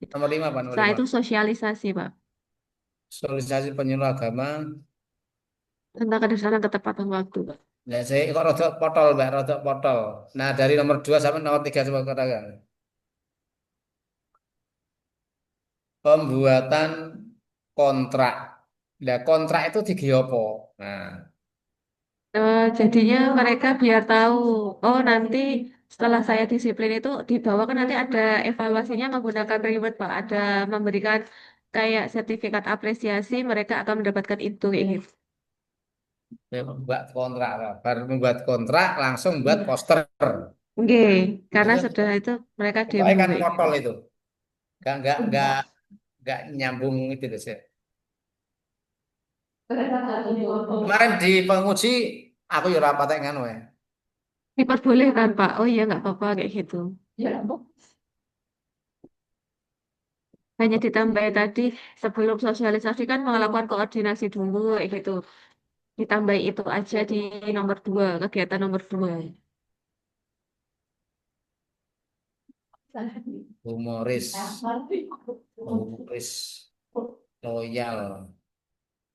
Nomor 5 apa nomor setelah 5? itu sosialisasi, Pak, Sosialisasi penyuluh agama. tentang kedisiplinan ketepatan waktu. Nah, saya kok rodok potol, Mbak, rodok potol. Nah, dari nomor 2 sampai nomor 3 coba katakan. Pembuatan kontrak. Nah, kontrak itu digiyopo. Nah, Jadinya mereka biar tahu, oh nanti setelah saya disiplin itu di bawah kan nanti ada evaluasinya menggunakan reward, Pak, ada memberikan kayak sertifikat apresiasi, mereka akan mendapatkan itu kayak gitu. membuat kontrak. Baru membuat kontrak, langsung buat poster. Oke, karena Itu setelah itu mereka pokoknya demo kan kayak gitu. potol itu. Nggak nyambung itu deh. Kemarin di penguji, aku ya rapat ngono ya. Diperbolehkan, Pak. Oh iya, nggak apa-apa kayak gitu. Hanya ditambah tadi sebelum sosialisasi kan melakukan koordinasi dulu kayak gitu. Ditambah itu aja di nomor 2, kegiatan nomor 2. Humoris, humoris, loyal,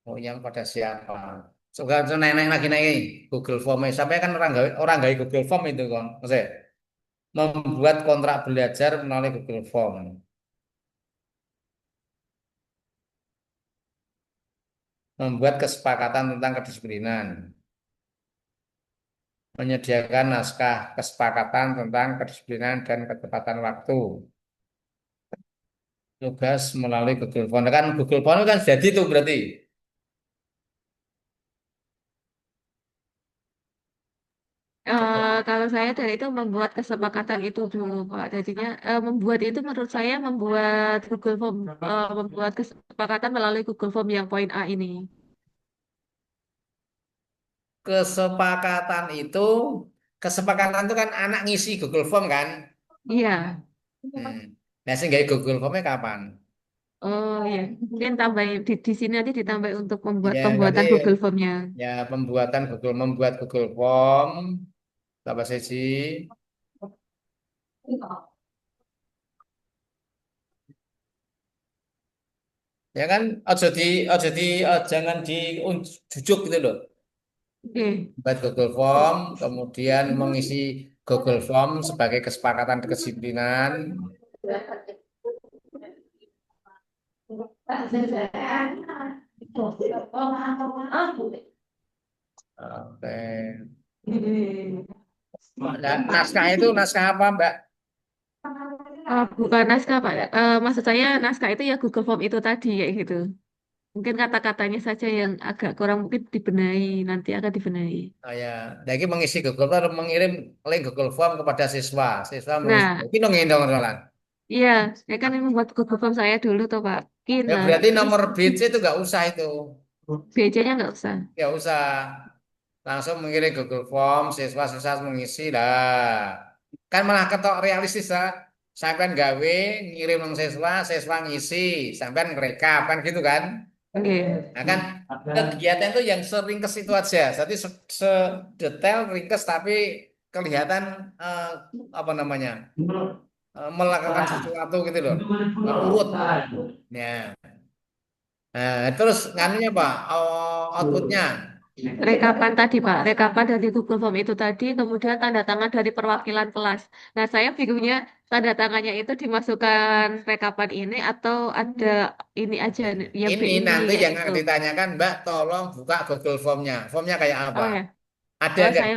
loyal pada siapa? Sekarang so, nenek lagi naik Google Form. Sampai kan orang gawe Google Form itu kan, maksudnya membuat kontrak belajar melalui Google Form. membuat kesepakatan tentang kedisiplinan, menyediakan naskah kesepakatan tentang kedisiplinan dan ketepatan waktu. Tugas melalui Google Form. Nah, kan Google Form kan jadi tuh berarti. Kalau saya dari itu membuat kesepakatan itu dulu, Pak. Jadinya membuat itu menurut saya membuat Google Form, membuat kesepakatan melalui Google Form yang poin A ini. Kesepakatan itu, kesepakatan itu kan anak ngisi Google Form kan. Iya. Nah, sehingga Google Formnya kapan? Oh ya, mungkin tambahin di sini nanti ditambah untuk membuat Ya nanti pembuatan Google Form-nya. ya membuat Google Form apa sih? Ya kan, jangan jujuk gitu loh. Oke. Buat Google Form, kemudian mengisi Google Form sebagai kesepakatan kedisiplinan. Oke. Nah, naskah itu naskah apa, Mbak? Bukan naskah, Pak. Maksud saya naskah itu ya Google Form itu tadi ya gitu. Mungkin kata-katanya saja yang agak kurang mungkin dibenahi, nanti akan dibenahi. Oh ya, jadi mengisi Google Form, mengirim link Google Form kepada siswa. Siswa mengisi. Nah, Ini dong soalan. iya, saya kan membuat Google Form saya dulu tuh, Pak. Ya Nah, berarti terus nomor BC itu nggak usah itu. BC-nya nggak usah. Ya usah. Langsung mengirim Google Form, siswa-siswa mengisi lah. Kan malah ketok realistis lah. Sampean gawe, ngirim nang siswa, siswa ngisi, sampean ngerekap kan gitu kan. Oke. Nah kan kegiatan itu yang seringkes itu aja. Jadi sedetail ringkes tapi kelihatan apa namanya melakukan sesuatu gitu loh. Urut. Ya. Nah, terus nganunya Pak, outputnya. Rekapan tadi, Pak. Rekapan dari Google Form itu tadi, kemudian tanda tangan dari perwakilan kelas. Nah, saya bingungnya tanda tangannya itu dimasukkan rekapan ini atau ada ini aja yang B Ini ini nanti kayak yang gitu. akan ditanyakan, Mbak, tolong buka Google Formnya. Formnya kayak apa? Oh ya. Ada Oh, nggak? saya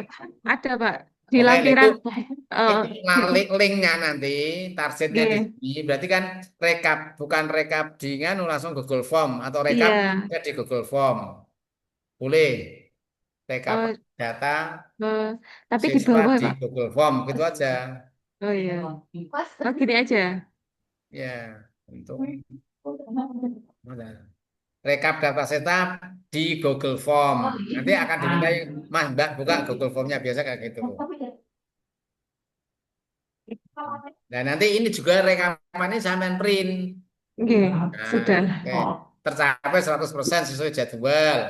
ada, Pak. Di Oke, lah lampiran eh itu di linknya nanti, targetnya di G. sini. Berarti kan rekap, bukan rekap di nganu langsung Google Form atau rekap Iya. di Google Form. Boleh rekap Oh, data eh, tapi di siswa bawah, di Pak. Google Form, gitu aja. Oh iya. Oh, gini aja. Ya, untuk mana? Rekap data setup di Google Form. Nanti akan dimintai, Mas, Mbak, buka Google Formnya biasa kayak gitu. Nah, nanti ini juga rekamannya sampean print. Oke, Nah, sudah. oke. Tercapai 100% sesuai jadwal.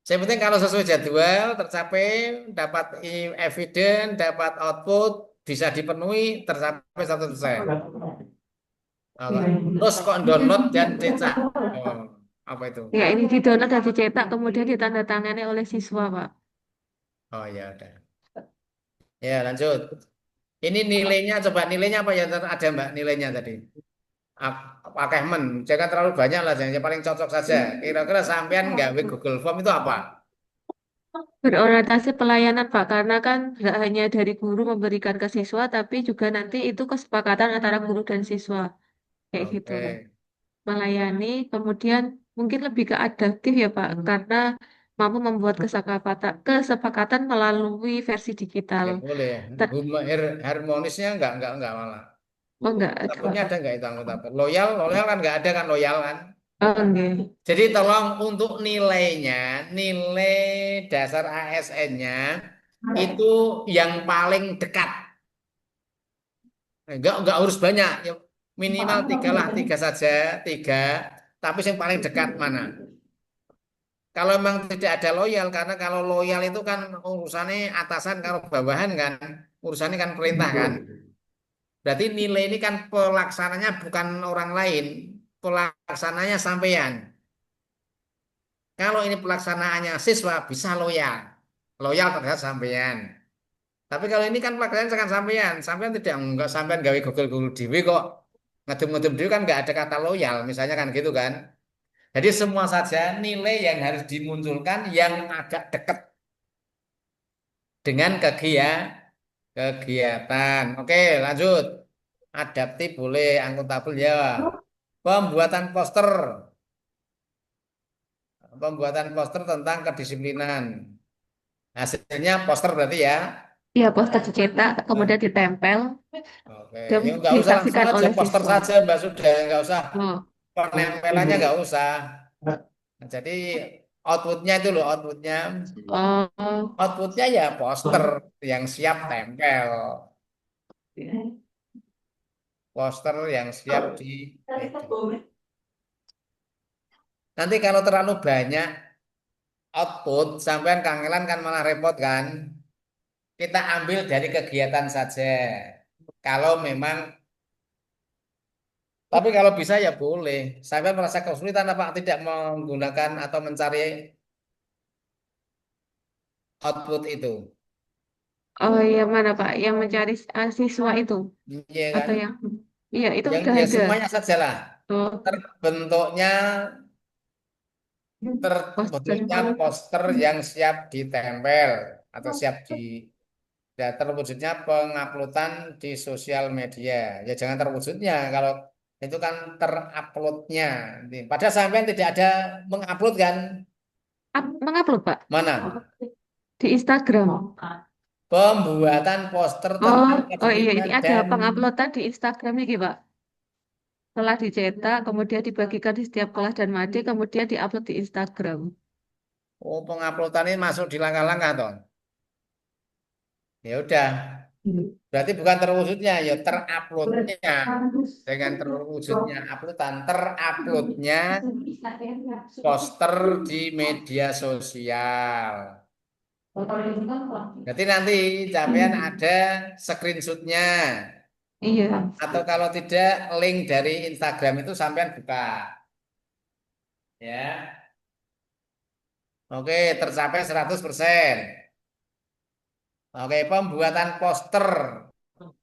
Yang penting kalau sesuai jadwal, tercapai, dapat evidence, dapat output, bisa dipenuhi, tercapai 100%. Apa? Terus kok download dan cetak. Oh, apa itu? Ya, ini di-download dan dicetak, kemudian ditandatangani oleh siswa, Pak. Oh ya udah. Ya lanjut. Ini nilainya, coba nilainya apa ya ada Mbak nilainya tadi? Achievement, jangan terlalu banyak lah, yang paling cocok saja. Kira-kira sampean nggak Google Form itu apa? Berorientasi pelayanan, Pak, karena kan nggak hanya dari guru memberikan ke siswa, tapi juga nanti itu kesepakatan antara guru dan siswa. Kayak gitu, Pak. Oke, Melayani, kemudian mungkin lebih ke adaptif ya, Pak, karena mampu membuat kesepakatan melalui versi digital. ya boleh. Ter- Harmonisnya nggak malah. oh, enggak ada, Takutnya ada Pak. nggak itu anggota? Loyal kan nggak ada kan loyal kan? Oh, enggak. Jadi tolong untuk nilainya, nilai dasar ASN-nya itu yang paling dekat. Enggak harus banyak, ya, minimal tiga lah, tiga saja, tiga. Tapi yang paling dekat mana? Kalau memang tidak ada loyal, karena kalau loyal itu kan urusannya atasan, kalau bawahan kan urusannya kan perintah kan. Berarti nilai ini kan pelaksananya bukan orang lain, pelaksananya sampean. Kalau ini pelaksanaannya siswa bisa loyal, loyal terhadap sampean. Tapi kalau ini kan pelaksanaan sangat sampean, sampean tidak enggak sampean gawe Google Google Dewi kok ngedum-ngedum Dewi kan nggak ada kata loyal, misalnya kan gitu kan. Jadi semua saja nilai yang harus dimunculkan yang agak dekat dengan kegiatan. Oke, lanjut. Adaptif boleh, akuntabel ya. Pembuatan poster. Pembuatan poster tentang kedisiplinan. Hasilnya poster berarti ya. Iya, poster dicetak, kemudian ditempel Oke, dan ya nggak usah langsung disaksikan aja oleh poster siswa. saja, Mbak sudah nggak usah Oh, penempelannya nggak usah. Nah, jadi outputnya itu loh outputnya, oh, outputnya ya poster yang siap tempel, poster yang siap di itu. Nanti kalau terlalu banyak output, sampean kangelan kan malah repot kan. Kita ambil dari kegiatan saja. Kalau memang, tapi kalau bisa ya boleh. Sampean merasa kesulitan apa tidak menggunakan atau mencari output itu? oh, yang mana Pak? Yang mencari siswa itu Iya kan? atau yang? Iya, itu Yang udah ya ada. semuanya sajalah. Oh, Terbentuknya poster. terbentuknya poster yang siap ditempel atau siap di ya, terwujudnya penguploadan di sosial media. Ya jangan terwujudnya kalau itu kan teruploadnya. Padahal sampean tidak ada mengupload kan? Mengupload Pak Mana? di Instagram. Pembuatan poster Oh, tentang oh iya, kedisiplinan ini ada dan penguploadan di Instagram ini Pak. Setelah dicetak, kemudian dibagikan di setiap kelas dan madi, kemudian diupload di Instagram. oh, penguploadan ini masuk di langkah-langkah toh. Ya udah, berarti bukan terwujudnya, ya teruploadnya. Dengan terwujudnya uploadan, teruploadnya poster di media sosial. Jadi nanti sampean ada screenshotnya Iya. atau kalau tidak link dari Instagram itu sampean buka. Ya, oke tercapai 100%. Oke, pembuatan poster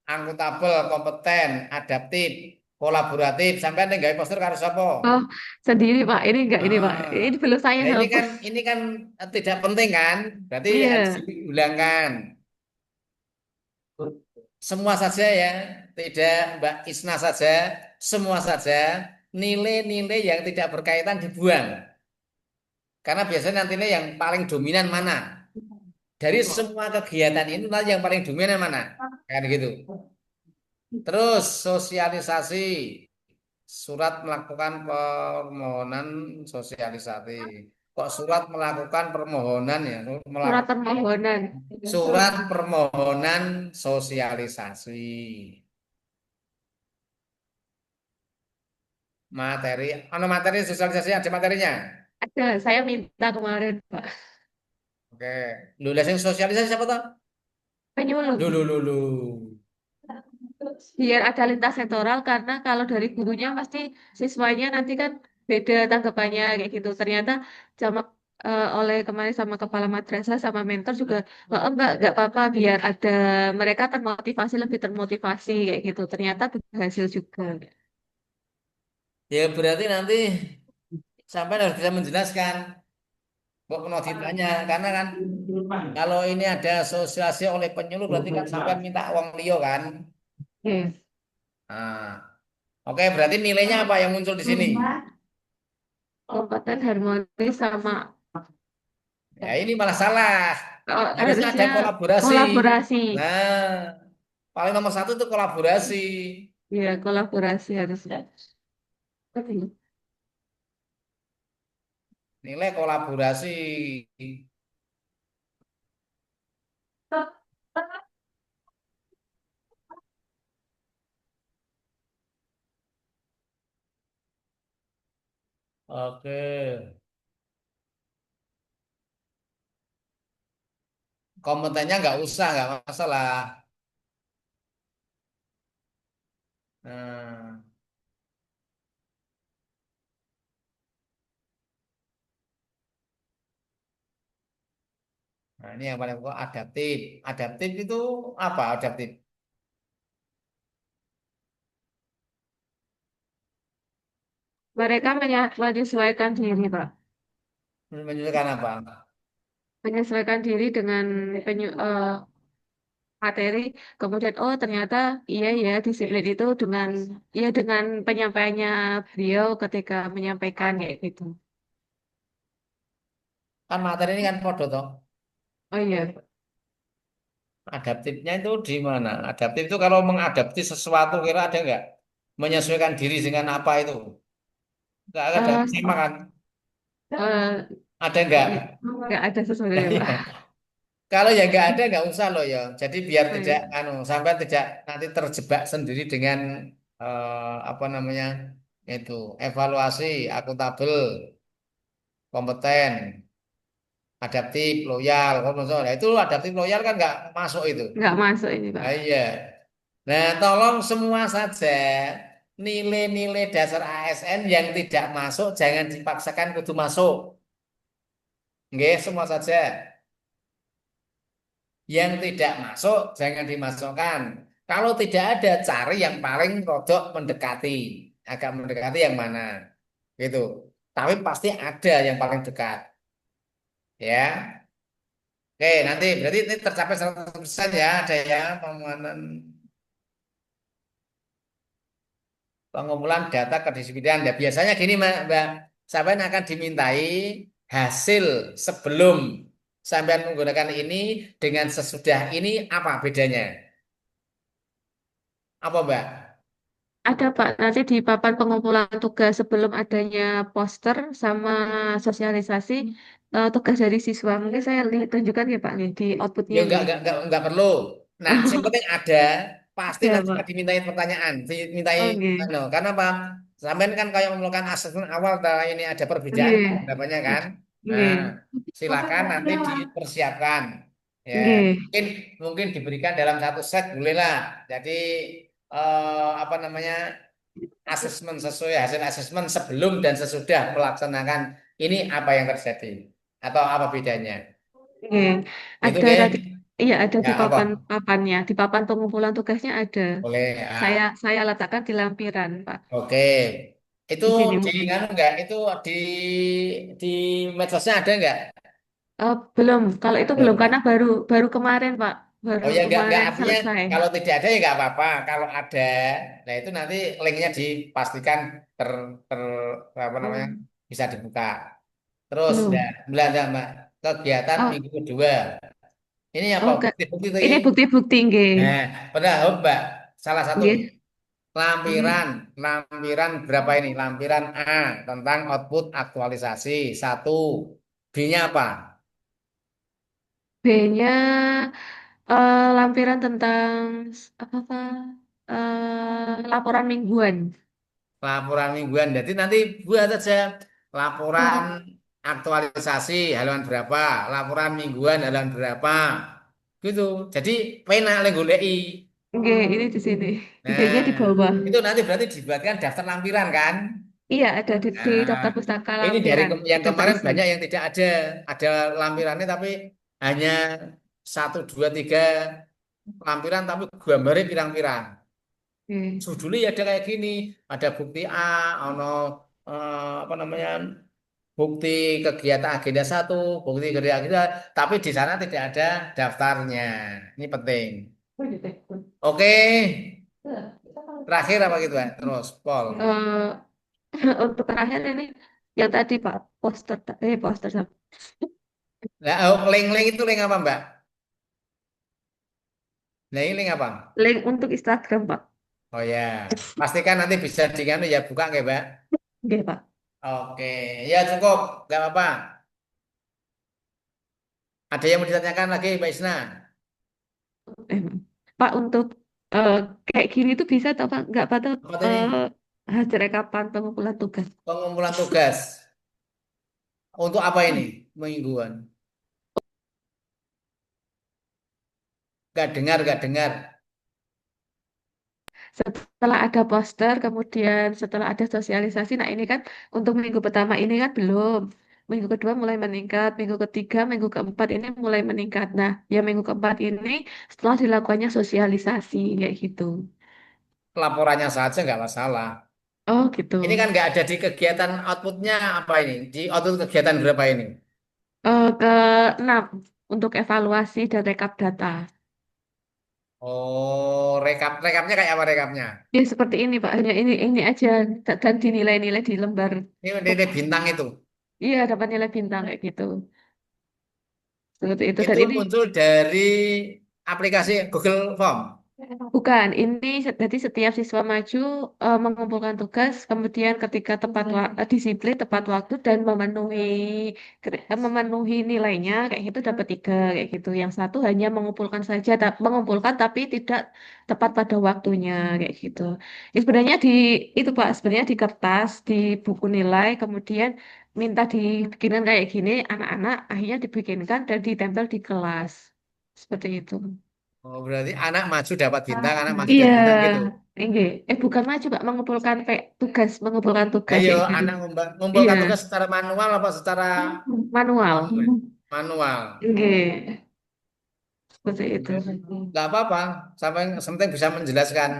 akuntabel, kompeten, adaptif, kolaboratif. Sampean tinggal poster karo sapa? Oh, sendiri Pak. Ini enggak ini Pak. Ah, Ini belum saya nah hapus. ini kan tidak penting kan? Berarti harus Iya. diulangkan. Semua saja ya, tidak Mbak Isna saja, semua saja nilai-nilai yang tidak berkaitan dibuang. Karena biasanya nantinya yang paling dominan mana? Dari semua kegiatan itu nanti yang paling dominan mana? Kan gitu. Terus sosialisasi, surat melakukan permohonan sosialisasi. Kok surat melakukan permohonan ya? Surat permohonan. Surat permohonan sosialisasi. Materi, ano materi sosialisasi ada materinya. Ada, saya minta kemarin Pak. Oke. Lu lesing sosialisasi siapa tuh? Penyuluh. Lu. Biar ada lintas sektoral karena kalau dari gurunya pasti siswanya nanti kan beda tanggapannya kayak gitu. Ternyata sama oleh kemarin sama kepala madrasah sama mentor juga enggak apa-apa biar ada mereka termotivasi lebih termotivasi kayak gitu. Ternyata berhasil juga. Ya berarti nanti sampai harus bisa menjelaskan. Kok kena ditanya karena kan kalau ini ada sosialisasi oleh penyuluh berarti kan sampai minta uang Leo kan. Oke. Nah, oke berarti nilainya apa yang muncul di sini? Kompeten harmonis sama Ya ini malah salah. Harusnya ada harusnya kolaborasi. kolaborasi. Nah, paling nomor satu itu kolaborasi. Ya, kolaborasi harusnya. Nilai kolaborasi. Oke. Kompetennya nggak usah, nggak masalah. Nah, nah, ini yang paling pokok adaptif. Adaptif itu apa adaptif? Mereka menyesuaikan diri, Pak. Menunjukkan apa? Menyesuaikan diri dengan materi. Kemudian, oh ternyata iya ya disiplin itu dengan penyampaiannya beliau ketika menyampaikan kayak gitu. Kan materi ini kan podo toh. Oh iya. Adaptifnya itu di mana? Adaptif itu kalau mengadapti sesuatu kira ada nggak? Menyesuaikan diri dengan apa itu? Nggak ada Eh, sama kan? eh, Ada nggak? nggak ada sesuatu, Pak. Kalau ya nggak ada nggak usah loh ya. Jadi biar Oh, tidak iya. sampai tidak nanti terjebak sendiri dengan apa namanya itu evaluasi, akuntabel, kompeten, adaptif, loyal. Kalau misalnya itu adaptif, loyal kan nggak masuk itu. Nggak masuk ini, Pak. Ah, iya. Nah, tolong semua saja nilai-nilai dasar ASN yang tidak masuk jangan dipaksakan kudu masuk. Nggih, semua saja. Yang tidak masuk jangan dimasukkan. Kalau tidak ada, cari yang paling rodok mendekati. Agak mendekati yang mana? Gitu. Tapi pasti ada yang paling dekat. Ya. Oke, nanti berarti ini tercapai 100% ya, ada ya penguatan pengumpulan data kedisiplinan. Ya, biasanya gini, Mbak. Sampean akan dimintai hasil sebelum sampean menggunakan ini dengan sesudah ini apa bedanya? Apa, Mbak? Ada Pak, nanti di papan pengumpulan tugas sebelum adanya poster sama sosialisasi tugas dari siswa. Mungkin saya lihat tunjukkan ya Pak nih di Ya outputnya nih. enggak perlu. Nah, yang penting ada, pasti Ada nanti Pak. dimintain pertanyaan, dimintai Oke. ano, karena apa? Sampean kan kayak melakukan asesmen awal ini ada perbedaan Oke. pendapatnya kan. Nah, Oke. silakan nanti dipersiapkan. Ya, Oke. mungkin mungkin diberikan dalam satu set bolehlah. Jadi apa namanya? Asesmen sesuai hasil asesmen sebelum dan sesudah melaksanakan ini apa yang terjadi atau apa bedanya. Oke. Gitu Ada nggih. nanti, iya ada Ya, di apa? papannya, di papan pengumpulan tugasnya ada. Boleh. Saya letakkan di lampiran Pak. Oke. Itu Di sini di mungkin. nganu enggak? Itu di medsosnya ada enggak? Belum, kalau itu belum Belum. karena baru baru kemarin Pak, baru Oh ya enggak kemarin artinya selesai. kalau tidak ada ya enggak apa-apa. Kalau ada, nah itu nanti linknya dipastikan ter, ter apa namanya Hmm, bisa dibuka. Terus belum. nah, belanja Mbak kegiatan Oh, minggu kedua. Ini apa? oh, Bukti-bukti ini tadi. bukti-bukti nggih. Nah, padahal Mbak salah satu nih. Nggih. Nggih. Lampiran, lampiran berapa ini? Lampiran A tentang output aktualisasi satu. B-nya apa? B-nya lampiran tentang apa Pak? Laporan mingguan. Laporan mingguan. Jadi nanti buat saja laporan Oh, aktualisasi halaman berapa, laporan mingguan halaman berapa, gitu. Jadi pena oleh goleki. nggih, ini di sini. B-nya Nah, di bawah. itu nanti berarti dibuatkan daftar lampiran kan? Iya, ada di Nah, daftar pustaka ini dari lampiran. yang Sudah kemarin terisi. banyak yang tidak ada, ada lampirannya tapi hanya satu, dua, tiga lampiran tapi gambarnya pirang-pirang. Oke. Judulnya ya ada kayak gini, ada bukti A, ono apa namanya bukti kegiatan agenda satu, bukti kegiatan agenda, tapi di sana tidak ada daftarnya. Ini penting. Oke, terakhir apa gitu ya? Terus, Paul. Eh, untuk terakhir ini yang tadi Pak, poster sama Nah, link-link itu link apa, Mbak? Nah, ini link apa? link untuk Instagram Pak. Oh ya, pastikan nanti bisa di ya buka nggak, Mbak? Oke Pak. Oke, ya cukup, nggak apa-apa. Ada yang mau ditanyakan lagi, Mbak Isna? Eh, Pak untuk eh, kayak gini tuh bisa atau Pak? Nggak Pak tuh Apa tadi? hasil rekapan pengumpulan tugas. Pengumpulan tugas. Untuk apa ini? Mingguan. Nggak dengar. Setelah ada poster, kemudian setelah ada sosialisasi, nah ini kan untuk minggu pertama ini kan belum. Minggu kedua mulai meningkat, minggu ketiga, minggu keempat ini mulai meningkat. Nah, ya minggu keempat ini setelah dilakukannya sosialisasi kayak gitu. Laporannya saja nggak masalah. Oh gitu. Ini kan nggak ada di kegiatan outputnya apa ini? Di output kegiatan berapa ini? Ke 6 untuk evaluasi dan rekap data. Oh, rekapnya kayak apa rekapnya? Ya seperti ini Pak, hanya ini aja dan dinilai-nilai di lembar. Ini bintang itu. Iya dapat nilai bintang kayak gitu. Seperti itu. Dan Itu ini muncul dari aplikasi Google Form. bukan, ini jadi setiap siswa maju mengumpulkan tugas, kemudian ketika disiplin tepat waktu dan memenuhi nilainya kayak gitu dapat 3 kayak gitu. Yang satu hanya mengumpulkan saja, mengumpulkan tapi tidak tepat pada waktunya kayak gitu. Ini sebenarnya itu Pak, sebenarnya di kertas, di buku nilai, kemudian minta dibikinkan kayak gini, anak-anak akhirnya dibikinkan dan ditempel di kelas. Seperti itu. Oh, berarti anak maju dapat bintang, anak maju Iya, dapat bintang gitu. ini. Bukan maju, Pak, mengumpulkan tugas Ayo, kayak gitu. anak Iya, ngumpulkan tugas secara manual apa secara manual. online? Manual. Oke, seperti itu. Nggak apa-apa, sampai penting bisa menjelaskan.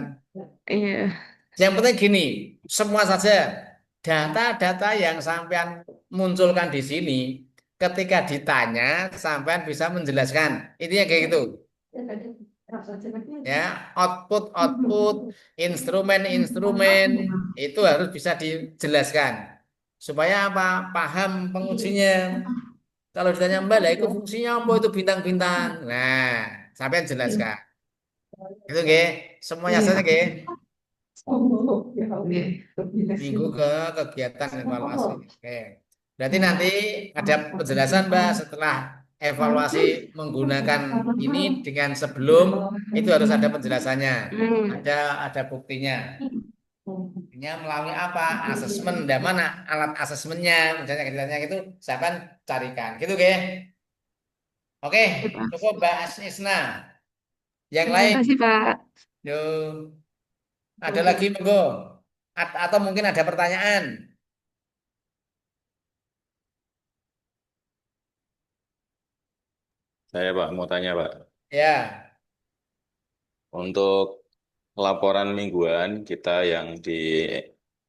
Iya. Yang penting gini, semua saja data-data yang sampean munculkan di sini, ketika ditanya, sampean bisa menjelaskan. Intinya kayak gitu. Ya, output, instrumen itu harus bisa dijelaskan supaya apa? Paham pengujinya. Kalau ditanya Mbak, lah itu fungsinya apa itu bintang-bintang. Nah, sampean jelaskan. Itu nggih, semuanya saja Iya. nggih. Oke. Minggu ke kegiatan evaluasi. Oke. Berarti nanti ada penjelasan Mbak setelah evaluasi menggunakan ini dengan sebelum itu harus ada penjelasannya. Hmm. Ada buktinya. Buktinya melalui apa? Asesmen. Dan mana alat asesmennya? Misalnya ditanya gitu, saya akan carikan. Gitu, oke? Oke, Oke, Pak. cukup Mbak Isna. Yang Terima lain, kasih, Pak. yuk, ada lagi monggo. Atau mungkin ada pertanyaan. Saya Pak mau tanya Pak. Ya. Untuk laporan mingguan kita yang di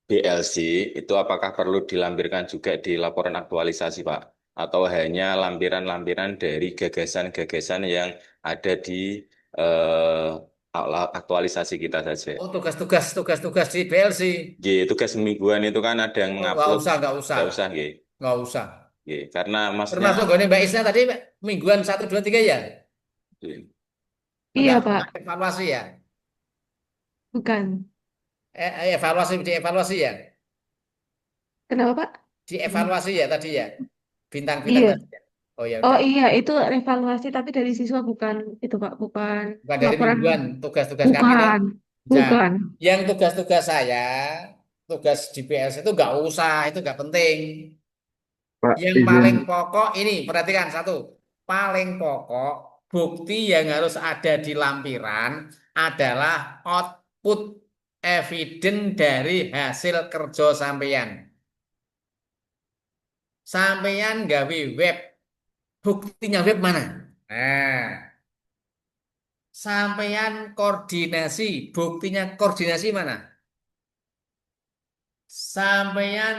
BLC itu apakah perlu dilampirkan juga di laporan aktualisasi Pak? Atau hanya lampiran-lampiran dari gagasan-gagasan yang ada di aktualisasi kita saja? Oh, tugas-tugas di PLC. G, tugas mingguan itu kan ada yang Oh, nggak ngupload, usah, nggak usah, nggak usah G. nggak usah. G. Karena masnya Termasuk gue Mbak Isna tadi mingguan 1, 2, 3 ya? G. Enggak, Iya, Pak. enggak evaluasi ya? Bukan. Dievaluasi ya? Kenapa, Pak? Dievaluasi ya tadi ya? Bintang-bintang Iya. tadi ya? Oh ya Oh udah. iya, itu evaluasi tapi dari siswa bukan itu, Pak. Bukan Bukan dari laporan. mingguan, tugas-tugas kami. Bukan. Nah, Bukan. yang tugas-tugas saya, tugas di PS itu nggak usah, itu nggak penting. Pak, Yang izin paling pokok ini, perhatikan satu. Paling pokok, bukti yang harus ada di lampiran adalah output evidence dari hasil kerja sampeyan. Sampeyan gawe web, buktinya web mana? Nah, sampeyan koordinasi, buktinya koordinasi mana? Sampeyan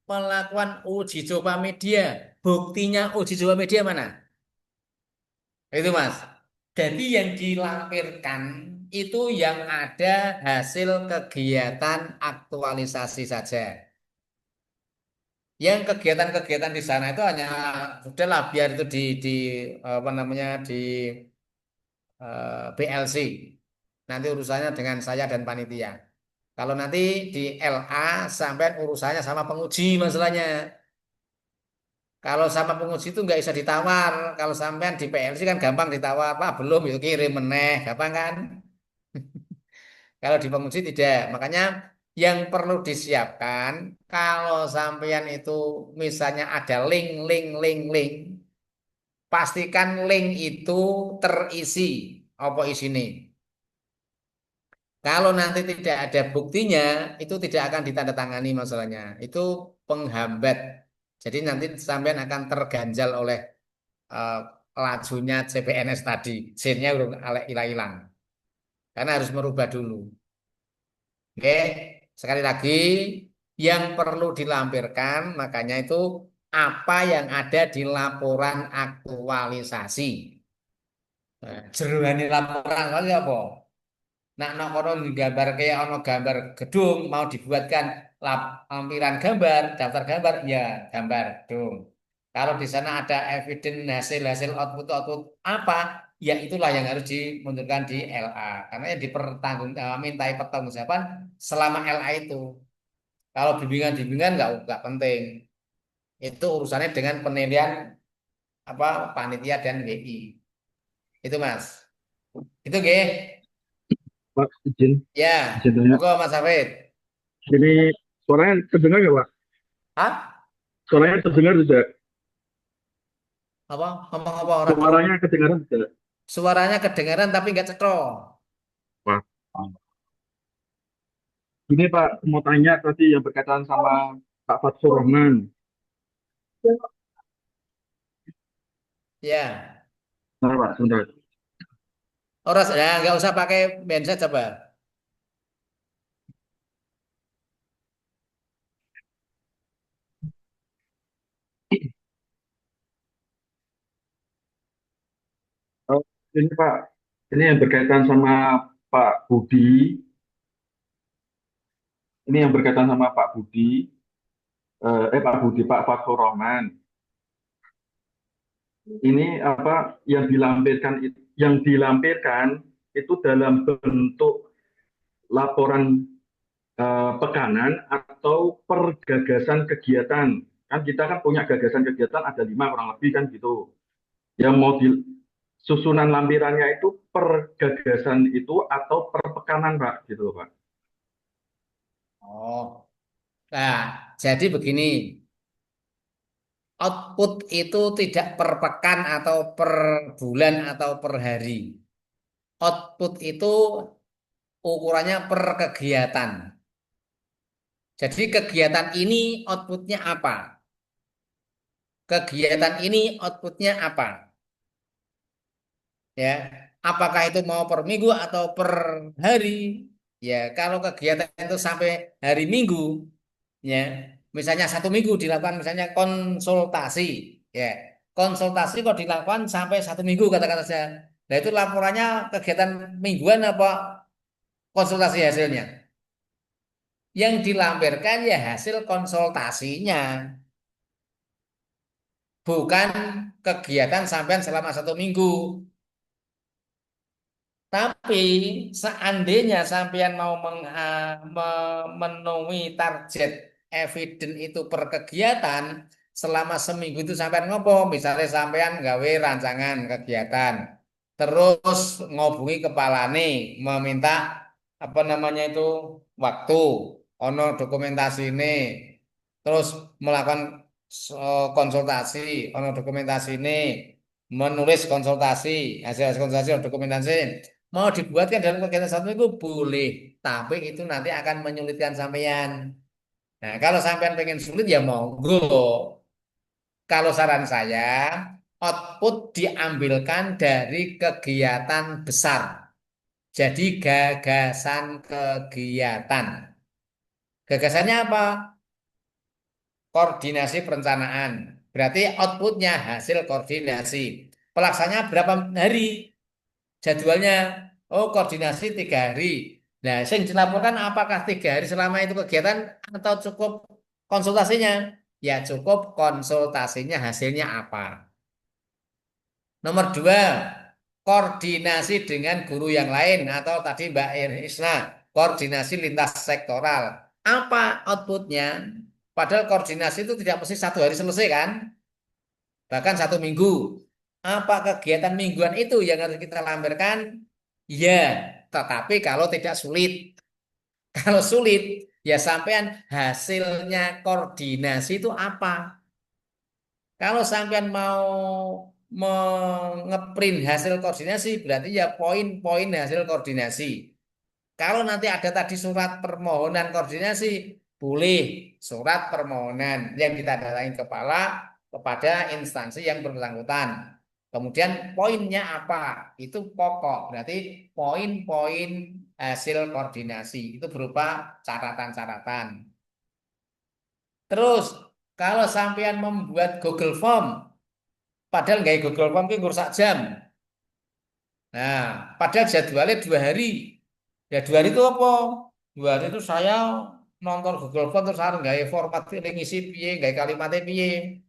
melakukan uji coba media, buktinya uji coba media mana? Itu Mas. Jadi yang dilampirkan itu yang ada hasil kegiatan aktualisasi saja. Yang kegiatan-kegiatan di sana itu hanya sudahlah biar itu di apa namanya di BLC. Nanti urusannya dengan saya dan panitia. Kalau nanti di LA sampai urusannya sama penguji masalahnya. Kalau sama penguji itu nggak bisa ditawar. Kalau sampean di PLC kan gampang ditawar. Pak belum itu kirim meneh, gampang kan? Kalau di penguji tidak. Makanya yang perlu disiapkan kalau sampean itu misalnya ada link. Pastikan link itu terisi. Apa isinya? Kalau nanti tidak ada buktinya, itu tidak akan ditandatangani masalahnya. Itu penghambat. Jadi nanti sampean akan terganjal oleh eh, lajunya CPNS tadi. SIN-nya udah hilang. Karena harus merubah dulu. Oke. sekali lagi, yang perlu dilampirkan makanya itu apa yang ada di laporan aktualisasi. Nah, jeroane laporan kali apa? Nak nak kono gambar kayak ono gambar gedung mau dibuatkan lampiran gambar, daftar gambar, ya gambar gedung. Kalau di sana ada evidence hasil-hasil output-output apa, ya itulah yang harus dimunculkan di LA. Karena yang mintai pertanggungjawaban selama LA itu. Kalau bimbingan-bimbingan nggak penting. Itu urusannya dengan penilaian apa panitia dan WI. Itu Mas. Itu G. Pak, izin Ya, tanya. monggo Mas Hafid. Ini suaranya terdengar nggak, Pak? Hah? Suaranya terdengar tidak? Apa? Ngomong apa orang? Suaranya kedengaran tidak? Suaranya kedengaran tapi nggak cetro. Pak. Ini Pak, mau tanya tadi yang berkaitan sama Pak Fathur Rahman. Ya. Sebentar, Pak, sebentar. Orang ya nggak usah pakai mindset coba. Oh, ini Pak, ini yang berkaitan sama Pak Budi. Ini yang berkaitan sama Pak Budi. Pak Budi, Pak Fathur Rahman. Ini apa yang dilampirkan itu dalam bentuk laporan pekanan atau pergagasan kegiatan. Kan kita kan punya gagasan kegiatan ada 5 kurang lebih kan gitu. Yang mau di susunan lampirannya itu per gagasan itu atau per pekanan Pak gitu Pak. Oh. Nah, jadi begini. Output itu tidak per pekan atau per bulan atau per hari. Output itu ukurannya per kegiatan. Jadi kegiatan ini outputnya apa? Kegiatan ini outputnya apa? Ya, apakah itu mau per minggu atau per hari? Ya, kalau kegiatan itu sampai hari Minggu, ya, misalnya 1 minggu dilakukan misalnya konsultasi, ya, konsultasi kok dilakukan sampai 1 minggu kata-kata saya. Nah itu laporannya kegiatan mingguan apa konsultasi hasilnya? Yang dilampirkan ya hasil konsultasinya, bukan kegiatan sampai selama 1 minggu. Tapi seandainya sampean mau memenuhi target evidence itu per kegiatan selama seminggu itu sampean ngopo? Misalnya sampean gawe rancangan kegiatan, terus ngobungi kepalane meminta apa namanya itu waktu, ono dokumentasi ini, terus melakukan konsultasi, ono dokumentasi ini, menulis konsultasi, hasil konsultasi, dokumentasi. Mau dibuatkan dalam kegiatan 1 minggu boleh, tapi itu nanti akan menyulitkan sampean. Nah, kalau sampean pengen sulit ya monggo. Kalau saran saya, output diambilkan dari kegiatan besar. Jadi gagasan kegiatan. Gagasannya apa? Koordinasi perencanaan. Berarti outputnya hasil koordinasi. Pelaksananya berapa hari? Jadwalnya, oh koordinasi 3 hari. Nah, yang dilaporkan apakah 3 hari selama itu kegiatan atau cukup konsultasinya? Ya cukup konsultasinya hasilnya apa. Nomor 2, koordinasi dengan guru yang lain atau tadi Mbak Irisna, koordinasi lintas sektoral. Apa outputnya? Padahal koordinasi itu tidak mesti 1 hari selesai kan? Bahkan 1 minggu. Apa kegiatan mingguan itu yang harus kita lampirkan? Ya, tetapi kalau tidak sulit. Kalau sulit, ya sampean hasilnya koordinasi itu apa? Kalau sampean mau mengeprint hasil koordinasi, berarti ya poin-poin hasil koordinasi. Kalau nanti ada tadi surat permohonan koordinasi, boleh surat permohonan yang ditandai kepala kepada instansi yang bersangkutan. Kemudian poinnya apa? Itu pokok. Berarti poin-poin hasil koordinasi. Itu berupa catatan-catatan. Terus, kalau sampean membuat Google Form, padahal nggak Google Form itu ngurus jam. Nah, padahal jadwalnya 2 hari. Ya 2 hari itu apa? 2 hari itu saya nonton Google Form terus harus nggak format ini ngisi piye, nggak kalimatnya piye.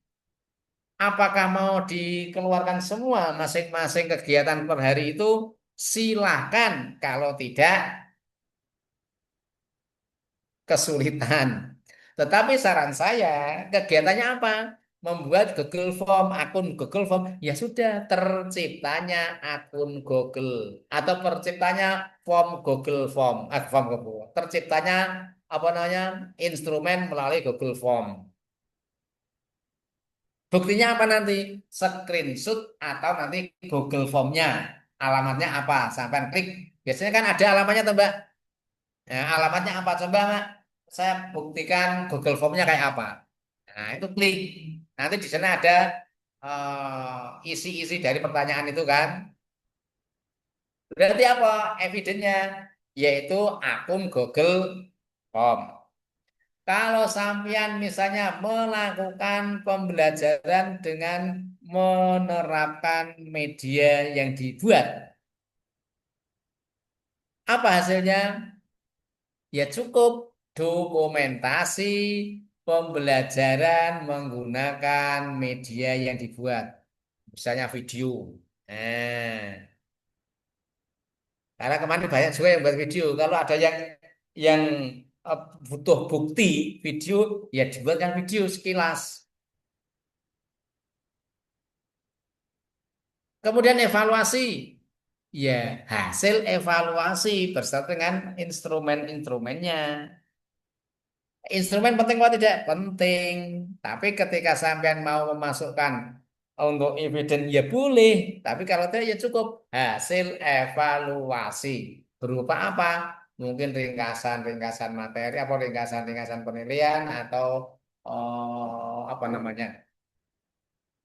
Apakah mau dikeluarkan semua masing-masing kegiatan per hari itu? Silahkan. Kalau tidak, kesulitan. Tetapi saran saya, kegiatannya apa? Membuat Google Form, akun Google Form. Ya sudah, terciptanya akun Google. Atau terciptanya form Google Form. Form Google. Terciptanya, apa namanya, instrumen melalui Google Form. Buktinya apa nanti? Screenshot atau nanti Google Form-nya. Alamatnya apa? Sampai klik. Biasanya kan ada alamatnya, tuh, Mbak. Nah, alamatnya apa? Coba, Mbak. Saya buktikan Google Form-nya kayak apa. Nah, itu klik. Nanti di sana ada isi-isi dari pertanyaan itu kan. Berarti apa? Evidennya yaitu akun Google Form. Kalau sampean misalnya melakukan pembelajaran dengan menerapkan media yang dibuat, apa hasilnya? Ya cukup dokumentasi pembelajaran menggunakan media yang dibuat, misalnya video. Nah, karena kemarin banyak juga yang buat video. Kalau ada yang eh, butuh bukti video, ya dibuatkan video sekilas. Kemudian evaluasi, ya hasil evaluasi beserta dengan instrumen-instrumennya. Instrumen penting atau tidak? Penting. Tapi ketika sampean mau memasukkan untuk evidence ya boleh. Tapi kalau tidak ya cukup hasil evaluasi. Berupa apa? Mungkin ringkasan-ringkasan materi, atau ringkasan-ringkasan penilaian, atau apa namanya?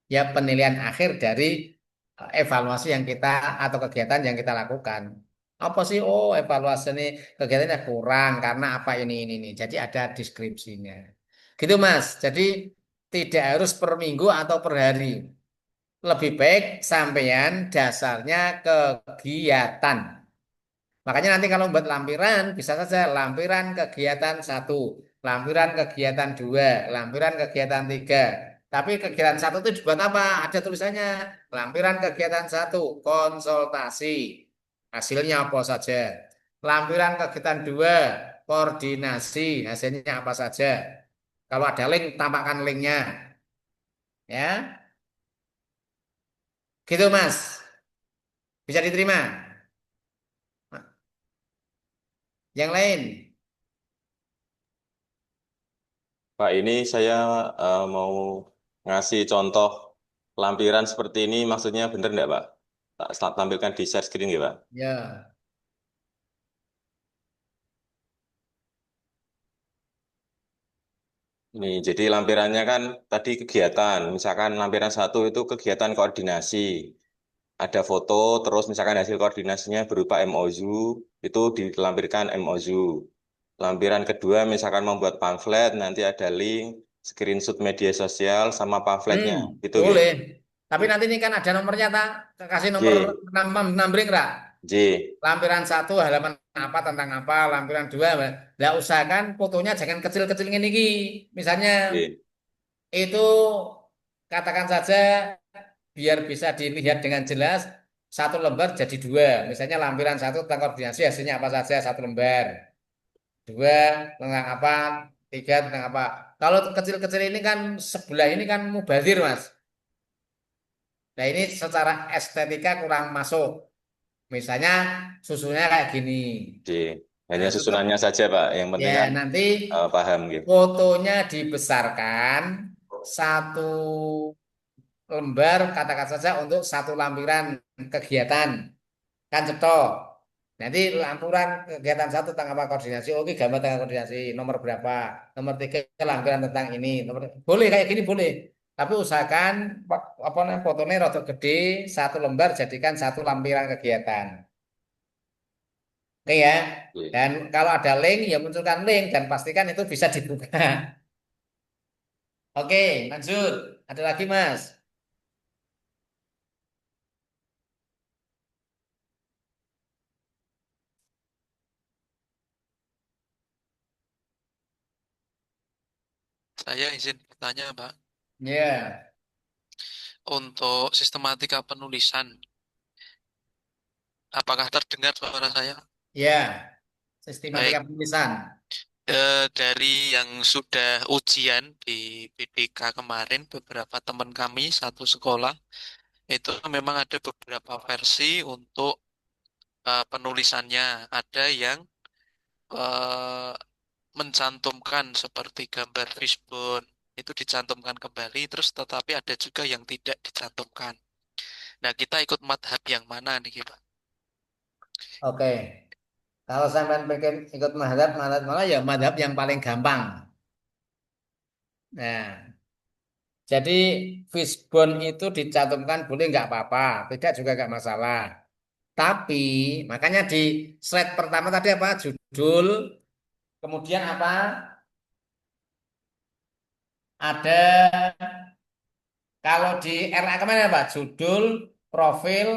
Ya penilaian akhir dari evaluasi yang kita atau kegiatan yang kita lakukan. Apa sih? Oh, evaluasi ini kegiatannya kurang karena apa ini. Jadi ada deskripsinya. Gitu, Mas. Jadi tidak harus per minggu atau per hari. Lebih baik sampean dasarnya kegiatan. Makanya nanti kalau buat lampiran bisa saja lampiran kegiatan 1, lampiran kegiatan 2, lampiran kegiatan 3. Tapi kegiatan 1 itu dibuat apa? Ada tulisannya. Lampiran kegiatan 1 konsultasi. Hasilnya apa saja? Lampiran kegiatan 2 koordinasi. Hasilnya apa saja? Kalau ada link, tampakkan linknya. Ya, gitu Mas. Bisa diterima. Yang lain. Pak, ini saya mau ngasih contoh lampiran seperti ini, maksudnya bener nggak, Pak? Tak tampilkan di share screen ya, Pak? Ya. Ini, jadi lampirannya kan tadi kegiatan, misalkan lampiran 1 itu kegiatan koordinasi. Ada foto, terus misalkan hasil koordinasinya berupa MOU, itu dilampirkan MOU. Lampiran kedua, misalkan membuat pamflet, nanti ada link, screenshot media sosial, sama pamfletnya. Itu gitu. Boleh. Tapi nanti ini kan ada nomornya, tak? Kasih nomor J, numbering, enggak? J, Lampiran 1 halaman apa tentang apa, lampiran 2. Nggak usahakan fotonya jangan kecil-kecil ini. Misalnya J. itu katakan saja biar bisa dilihat dengan jelas 1 lembar jadi 2. Misalnya lampiran 1 tentang koordinasi hasilnya apa saja 1 lembar. 2 tentang apa, 3 tentang apa. Kalau kecil-kecil ini kan sebelah ini kan mubazir, Mas. Nah ini secara estetika kurang masuk. Misalnya susunya kayak gini. J. Nah, Hanya tetap susunannya saja, Pak. Yang ya penting kan nanti paham gitu. fotonya dibesarkan 1 lembar, katakan saja untuk 1 lampiran kegiatan. Kan cetok. Nanti lampiran kegiatan 1 tentang apa koordinasi. Oke, gambar tentang koordinasi. Nomor berapa? Nomor 3 lampiran tentang ini. Boleh kayak gini boleh. Tapi usahakan apa namanya fotonya rada gede, 1 lembar jadikan 1 lampiran kegiatan. Oke ya. Oke. Dan kalau ada link, ya munculkan link dan pastikan itu bisa dibuka. Oke, lanjut. Ada lagi, Mas? Saya izin bertanya, Pak. Ya, Untuk sistematika penulisan, apakah terdengar suara saya? ya. Baik, Sistematika penulisan. dari yang sudah ujian di BDK kemarin, beberapa teman kami satu sekolah, itu memang ada beberapa versi untuk penulisannya. Ada yang eh, mencantumkan seperti gambar fishbone, itu dicantumkan kembali, terus tetapi ada juga yang tidak dicantumkan. Nah, kita ikut madhab yang mana nih, Pak? Oke. Kalau sampean pengen ikut madhab, madhab malah ya madhab yang paling gampang. Nah, jadi fishbone itu dicantumkan boleh nggak apa-apa, tidak juga nggak masalah. Tapi makanya di slide pertama tadi apa? Judul, kemudian apa? Ada kalau di RA kemana apa? Judul, profil,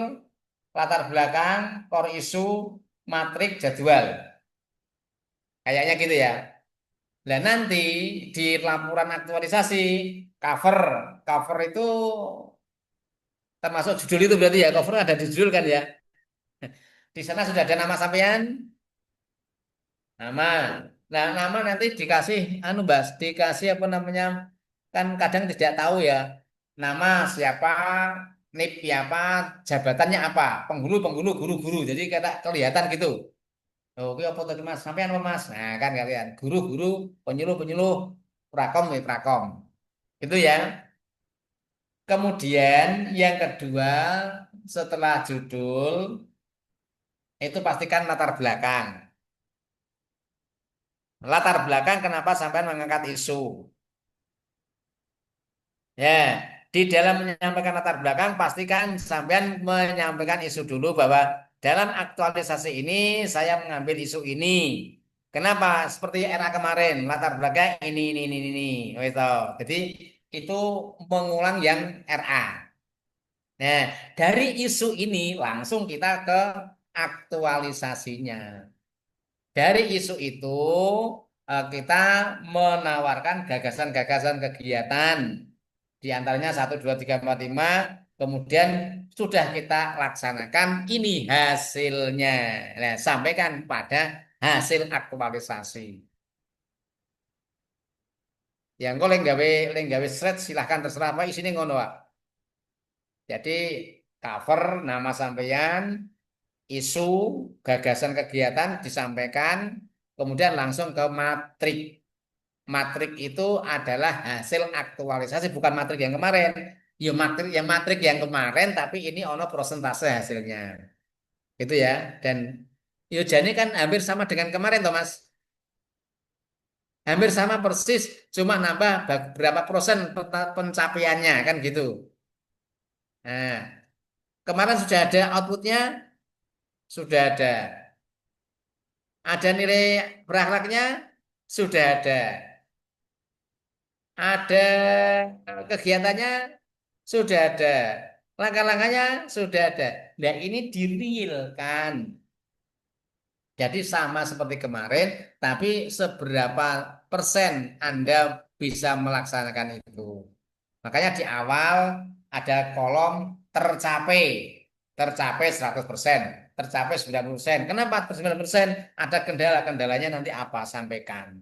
latar belakang, core issue, matrik, jadwal. Kayaknya gitu ya. Nah nanti di laporan aktualisasi cover, cover itu termasuk judul itu berarti ya cover ada di judul kan ya. Di sana sudah ada nama sampean, nama. Nah nama nanti dikasih anu Bas, dikasih apa namanya kan kadang tidak tahu ya nama siapa, NIP siapa, jabatannya apa, penghulu, penghulu, guru-guru. Jadi kata kelihatan gitu. Oh, oke apa tadi Mas? Sampean apa Mas? Nah kan kalian guru-guru, penyuluh-penyuluh, prakom ya prakom. Itu ya. Kemudian yang kedua setelah judul itu pastikan latar belakang. Latar belakang kenapa sampai mengangkat isu? Ya, di dalam menyampaikan latar belakang pastikan sampean menyampaikan isu dulu bahwa dalam aktualisasi ini saya mengambil isu ini. Kenapa? Seperti era kemarin, latar belakang ini. Oh, itu. Jadi itu mengulang yang RA. Nah, dari isu ini langsung kita ke aktualisasinya. Dari isu itu kita menawarkan gagasan-gagasan kegiatan. Di antaranya 1, 2, 3, 4, 5. Kemudian sudah kita laksanakan, ini hasilnya. Nah, sampaikan pada hasil aktualisasi. Yang kau lenggawe thread silahkan terserah apa isinya ngono Pak. Jadi cover nama sampean, isu, gagasan kegiatan disampaikan, kemudian langsung ke matrik. Matrik itu adalah hasil aktualisasi, bukan matrik yang kemarin. Ya matrik yang kemarin, tapi ini ono prosentase hasilnya. Gitu ya. Dan Yojani kan hampir sama dengan kemarin, Thomas. Hampir sama persis, cuma nambah berapa persen pencapaiannya kan gitu. Nah, kemarin sudah ada outputnya, sudah ada. Ada nilai berakhlaknya, sudah ada. Ada kegiatannya, sudah ada. Langkah-langkahnya, sudah ada. Nah, ini direalkan. Jadi sama seperti kemarin, tapi seberapa persen Anda bisa melaksanakan itu. Makanya di awal ada kolom tercapai. Tercapai 100%, tercapai 90%. Kenapa 90%? Ada kendala-kendalanya nanti apa? Sampaikan.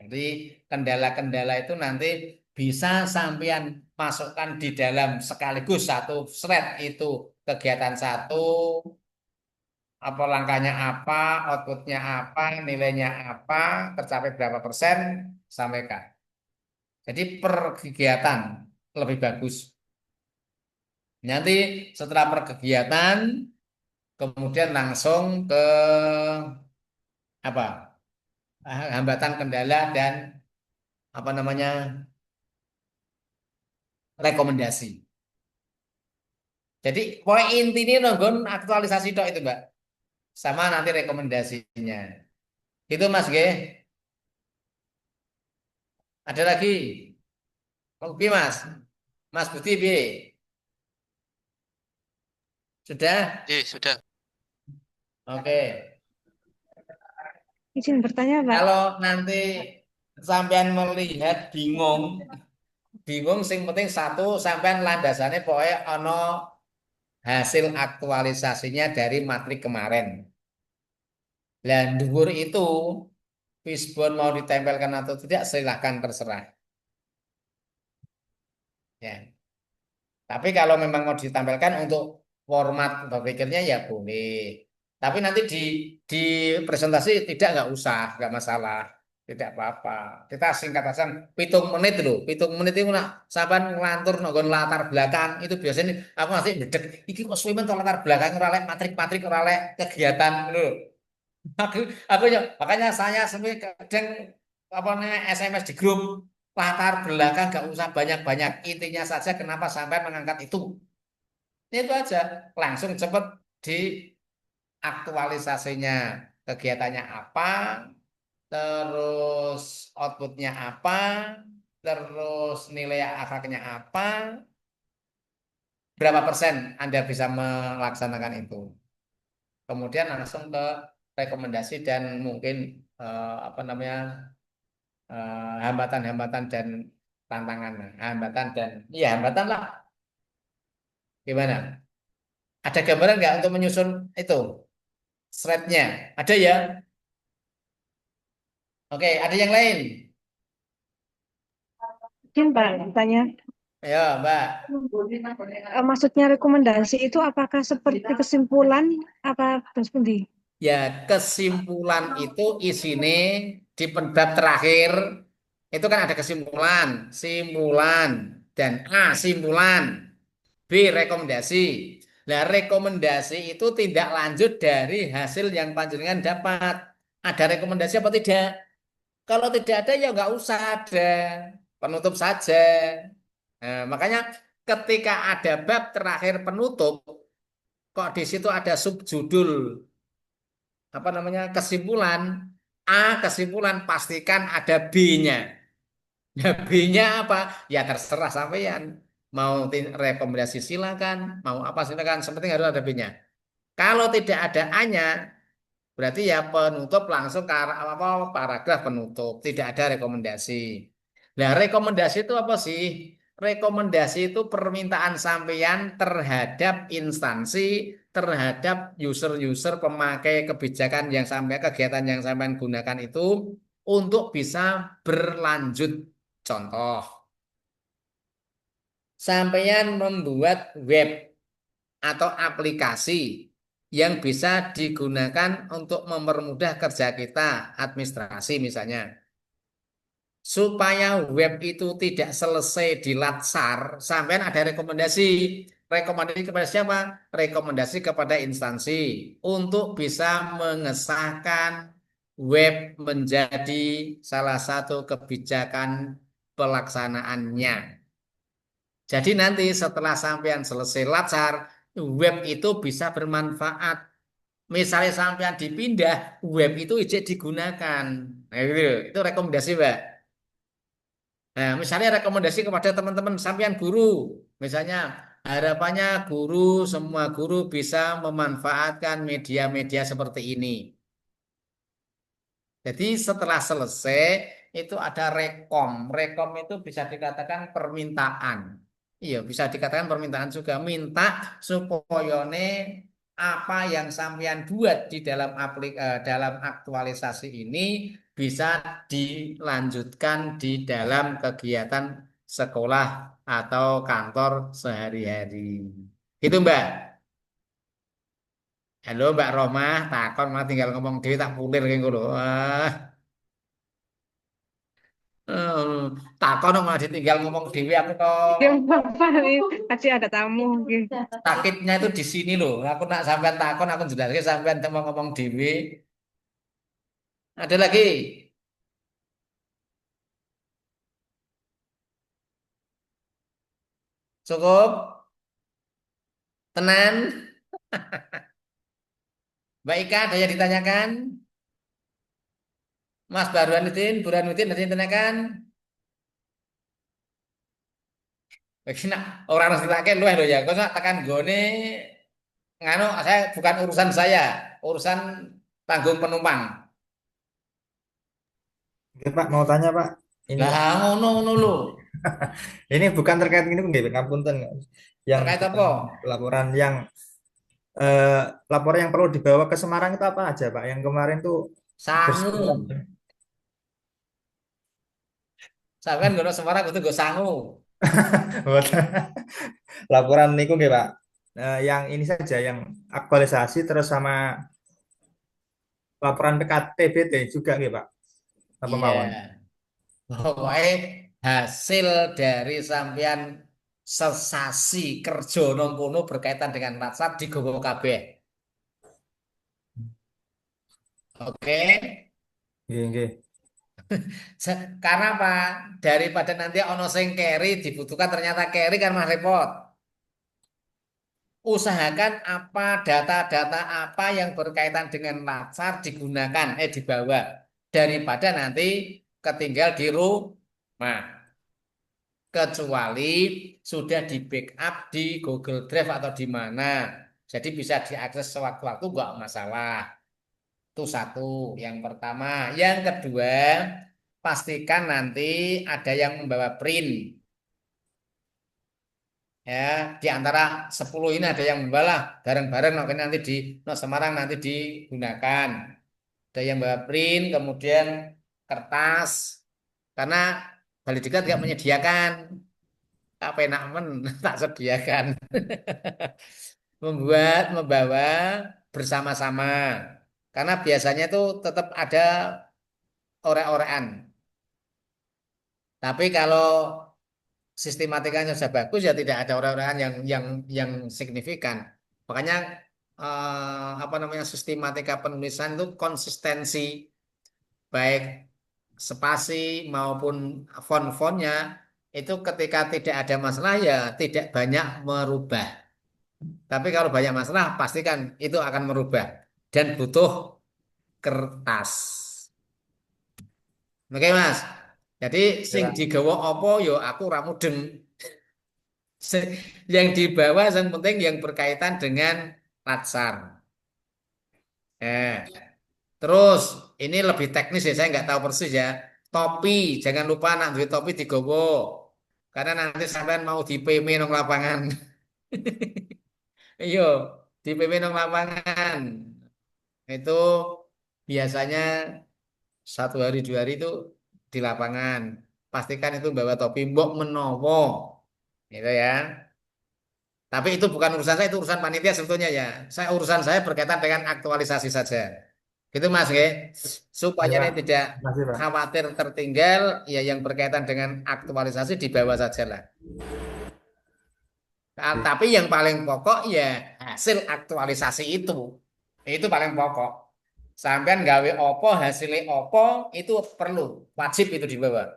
Jadi kendala-kendala itu nanti bisa sampean masukkan di dalam sekaligus satu slide itu kegiatan satu, apa langkahnya apa, outputnya apa, nilainya apa, tercapai berapa persen, sampaikan. Jadi per kegiatan lebih bagus. Nanti setelah per kegiatan, kemudian langsung ke apa hambatan kendala dan apa namanya rekomendasi. Jadi poin intinya nonggon aktualisasi dok itu Mbak. sama nanti rekomendasinya. Itu Mas G. Ada lagi? Oke Mas. Mas Budi B. Sudah? Sudah. Oke. Izin bertanya, Pak. Kalau nanti sampean melihat bingung, sing penting satu sampean landasannya pokoknya ono hasil aktualisasinya dari matrik kemarin. Dan dhuwur itu fishbone mau ditempelkan atau tidak silahkan terserah. Ya. Tapi kalau memang mau ditampilkan untuk format berpikirnya ya boleh. Tapi nanti di presentasi tidak nggak usah, nggak masalah, tidak apa-apa. Kita singkat aja, 7 menit loh, 7 menit itu nak sampai ngelantur nonggon latar belakang itu biasanya aku nanti bedek. Iki kok suwemen to latar belakang ora lek matrik-matrik ora lek kegiatan loh. Aku, makanya saya sampai kadang apa namanya SMS di grup latar belakang gak usah banyak-banyak intinya saja kenapa sampai mengangkat itu. Itu aja langsung cepet di aktualisasinya kegiatannya apa, terus outputnya apa, terus nilai akaknya apa, berapa persen Anda bisa melaksanakan itu. Kemudian langsung ke rekomendasi dan mungkin apa namanya hambatan-hambatan dan tantangan, hambatan dan iya hambatan lah. Gimana? Ada gambaran nggak untuk menyusun itu slide-nya? Ada ya? Oke, ada yang lain? Izin, Pak, bertanya. Ayo, Mbak. Maksudnya rekomendasi itu apakah seperti kesimpulan apa terus pundi? Ya, kesimpulan itu isine di bab terakhir itu kan ada kesimpulan, simpulan, dan A simpulan, B rekomendasi. Nah, rekomendasi itu tindak lanjut dari hasil yang panjenengan dapat. Ada rekomendasi apa tidak? Kalau tidak ada ya nggak usah ada, penutup saja. Nah, makanya ketika ada bab terakhir penutup, kok di situ ada subjudul apa namanya kesimpulan A kesimpulan pastikan ada B-nya. Nah, B-nya apa? Ya terserah sampean. Mau rekomendasi silakan, mau apa silakan, sepenting harus ada B-nya. Kalau tidak ada A-nya, berarti ya penutup langsung ke apa paragraf penutup, tidak ada rekomendasi. Nah, rekomendasi itu apa sih? Rekomendasi itu permintaan sampean terhadap instansi, terhadap user-user pemakai kebijakan yang sampai kegiatan yang sampean gunakan itu untuk bisa berlanjut. Contoh, sampean membuat web atau aplikasi yang bisa digunakan untuk mempermudah kerja kita, administrasi misalnya. Supaya web itu tidak selesai di Latsar, sampean ada rekomendasi. Rekomendasi kepada siapa? Rekomendasi kepada instansi untuk bisa mengesahkan web menjadi salah satu kebijakan pelaksanaannya. Jadi nanti setelah sampean selesai Latsar, web itu bisa bermanfaat. Misalnya sampean dipindah, web itu ijek digunakan. Nah, itu rekomendasi, Mbak. Nah, misalnya rekomendasi kepada teman-teman sampean guru. Misalnya, harapannya guru, semua guru bisa memanfaatkan media-media seperti ini. Jadi setelah selesai, itu ada rekom. Rekom itu bisa dikatakan permintaan. Iya, bisa dikatakan permintaan juga. Minta supaya apa yang sampean buat di dalam dalam aktualisasi ini bisa dilanjutkan di dalam kegiatan sekolah atau kantor sehari-hari. Gitu, Mbak. Halo, Mbak Romah, takon malah tinggal ngomong dhewe tak pulir kayak ngono. Eh, takon dong malah ditinggal ngomong dhewe aku kok Ya, Bapak, kasih ada tamu. Gitu. sakitnya itu di sini loh. Aku nak sampean takon aku jelaske sampean mau ngomong dhewe. Ada lagi? Cukup? Tenan? Mbak Ika ada yang ditanyakan? Mas Burhanuddin ada yang ditanyakan? Bagi nak orang harus ditanyakan luwih lho ya. Kau nak tekan gone nganu saya bukan urusan saya, urusan tanggung penumpang. Oke, Pak, mau tanya, Pak. Ini Lah ngono lho. ini bukan terkait ini nggih, ngapunten. Yang Terkait bukan apa? laporan yang eh, laporan yang perlu dibawa ke Semarang itu apa aja, Pak? Yang kemarin tuh berseliweran. Sangu. Sampean ngono Semarang kudu nggo sangu. Laporan niku nggih, Pak. Yang ini saja yang aktualisasi terus sama laporan PKTBT juga nggih, Pak. Apa mawon? Iya. Pokoknya hasil dari sampean sesasi kerja nang kono berkaitan dengan matsab digowo kabeh. Oke. Nggih, nggih. Karena apa? Daripada nanti ono sing carry dibutuhkan ternyata carry kan mah repot. Usahakan apa data-data apa yang berkaitan dengan matsab digunakan dibawa daripada nanti ketinggal di rumah. Kecuali sudah di backup di Google Drive atau di mana. Jadi bisa diakses sewaktu-waktu nggak masalah. Itu satu, yang pertama. Yang kedua, pastikan nanti ada yang membawa print. Ya, di antara 10 ini ada yang membawa lah, bareng-bareng nanti di Semarang nanti digunakan. Ada yang bawa print, kemudian kertas. Karena Bali Diklat tidak menyediakan. Apa enak men tak sediakan. Membawa bersama-sama. Karena biasanya itu tetap ada orek-orekan. Tapi kalau sistematikanya sudah bagus ya tidak ada orek-orekan yang signifikan. Makanya apa namanya sistematika penulisan itu konsistensi baik spasi maupun font-fontnya itu ketika tidak ada masalah ya tidak banyak merubah. Tapi kalau banyak masalah pastikan itu akan merubah dan butuh kertas. Oke Mas. Jadi sing Ya, digawa apa yo aku ora mudeng. Yang dibawa yang penting yang berkaitan dengan latsar. Eh, terus ini lebih teknis ya saya nggak tahu persis ya. Topi jangan lupa nak duit topi digowo. Karena nanti sampean mau di PM nang lapangan. Iya, di PM nang lapangan. Itu biasanya 1 hari 2 hari itu di lapangan. Pastikan itu bawa topi mbok menowo. Gitu ya. Tapi itu bukan urusan saya, itu urusan panitia sebetulnya ya. Urusan saya berkaitan dengan aktualisasi saja. Gitu Mas, nggih. Supaya ya, ini tidak makasih, Pak. khawatir tertinggal, ya yang berkaitan dengan aktualisasi dibawa saja lah. Tapi yang paling pokok ya hasil aktualisasi itu. Itu paling pokok. Sampean gawe opo, hasilnya opo, itu perlu, wajib itu dibawa.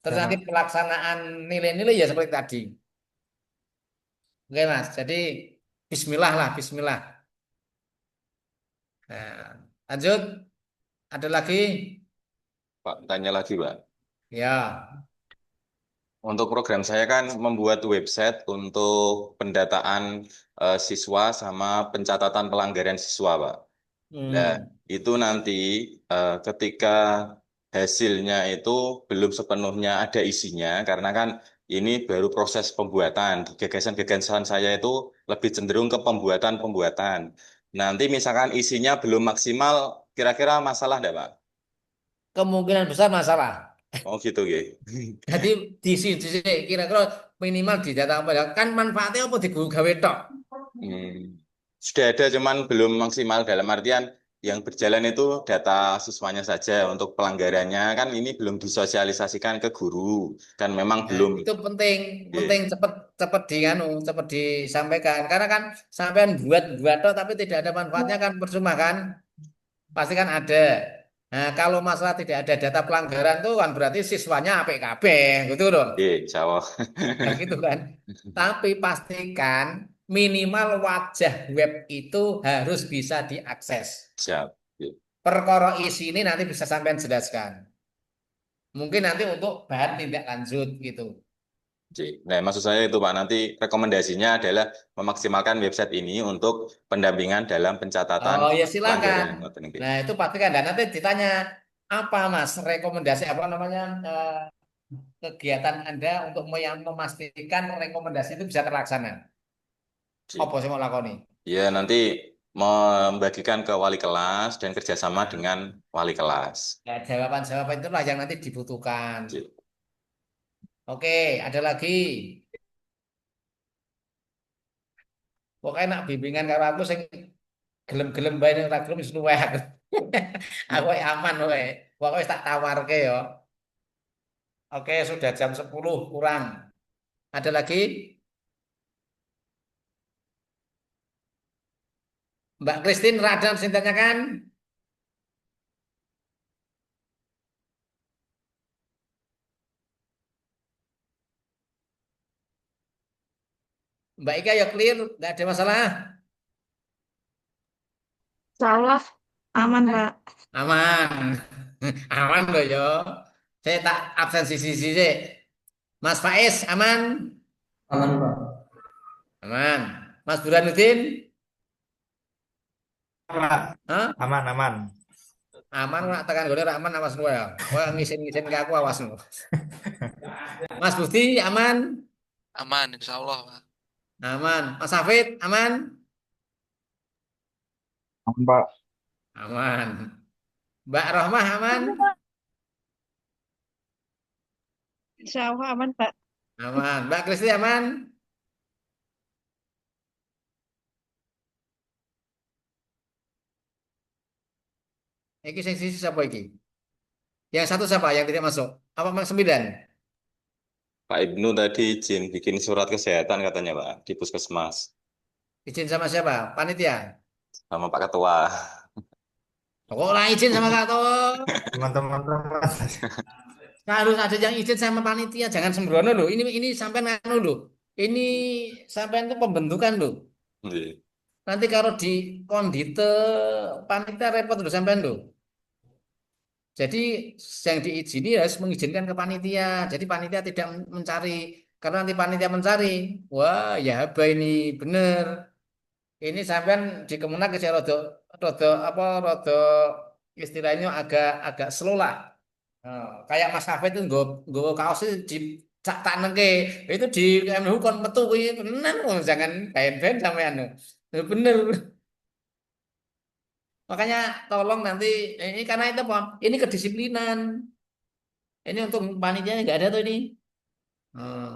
Terus nanti Ya, pelaksanaan nilai-nilai ya seperti tadi. Oke Mas, jadi bismillah lah, bismillah. Nah, lanjut, ada lagi? Pak, tanya lagi, Pak. Ya, Untuk program saya kan membuat website untuk pendataan siswa sama pencatatan pelanggaran siswa, Pak. Nah, hmm. itu nanti ketika hasilnya itu belum sepenuhnya ada isinya, karena kan ini baru proses pembuatan. Gagasan-gagasan saya itu lebih cenderung ke pembuatan-pembuatan. Nanti misalkan isinya belum maksimal, kira-kira masalah enggak, Pak? Kemungkinan besar masalah. Oh gitu, gitu. Jadi di sini kira-kira minimal di data apa ya? Kan manfaatnya apa di gawe tok? Sudah ada, cuman belum maksimal dalam artian yang berjalan itu data siswanya saja. Untuk pelanggarannya kan ini belum disosialisasikan ke guru, kan memang Nah, belum. itu penting, Iya. cepet cepet cepet disampaikan. Karena kan sampean buat tok tapi tidak ada manfaatnya kan percuma kan? Pasti kan ada. Nah, kalau masalah tidak ada data pelanggaran tuh kan berarti siswanya APKB, gitu dong. Iya, Jawa. Nah, gitu kan. Tapi pastikan minimal wajah web itu harus bisa diakses. Siap. Perkara isi ini nanti bisa sampean jelaskan. Mungkin nanti untuk bahan tindak lanjut gitu. Nah, maksud saya itu Pak, nanti rekomendasinya adalah memaksimalkan website ini untuk pendampingan dalam pencatatan Oh ya silakan. pelanggaran. Ngoten nggih. Nah itu pastikan dan nanti ditanya apa Mas rekomendasi apa namanya kegiatan Anda untuk yang memastikan rekomendasi itu bisa terlaksana. Apa sih mau lakoni? Ya, nanti membagikan ke wali kelas dan kerjasama dengan wali kelas. Ya, jawaban-jawaban itulah yang nanti dibutuhkan. Oke, ada lagi. Pokoknya nak bimbingan karo aku sing gelem-gelem bae nek ora gelem wis luweh aku. Aku aman wae. Pokoke wis tak tawarke ya. Oke, sudah jam 10 kurang. Ada lagi? Mbak Christine Radan sintanya kan? Mbak Ika ya clear, nggak ada masalah. Insya Allah aman, Pak. Aman. Aman loh yo. Saya tak absen sisi-sisi sih. Mas Faiz aman? Aman, Pak. Aman. Mas Burhanuddin? Pak. Hah? Aman, aman. Aman nggak tekan gue aman awas gue ya. Wah ngisin-ngisin ke aku awas lu. Mas Budi aman? Aman, insya Allah, Pak. Aman. Mas Hafid aman? Aman, Pak. Aman. Mbak Rohmah aman? Insya Allah aman, Pak. Aman. Mbak Kristi aman? Iki sing sisi siapa iki? Yang satu siapa yang tidak masuk? Apa Mas 9? Pak Ibnu tadi izin bikin surat kesehatan katanya Pak di puskesmas Izin sama siapa? Panitia. sama Pak Ketua. Kok lah izin sama Kak Teman-teman, Harus ada yang izin sama panitia, jangan sembrono loh. Ini sampai anu loh. Ini sampai itu pembentukan loh. Iya. Nanti kalau di kondite panitia repot loh sampai loh. Jadi yang diizini harus mengizinkan ke panitia. Jadi panitia tidak mencari karena nanti panitia mencari. Wah, ya apa ini bener. Ini sampean di Kemenak saya rodo apa rodo istilahnya agak agak slow lah. Kayak Mas Hafid itu nggo kaos itu di tak nengke itu di MU kon metu kuwi tenan jangan ben-ben sampean. Bener. Makanya tolong nanti ini karena itu apa? Ini kedisiplinan. Ini untuk panitia nggak ada tuh ini. Eh,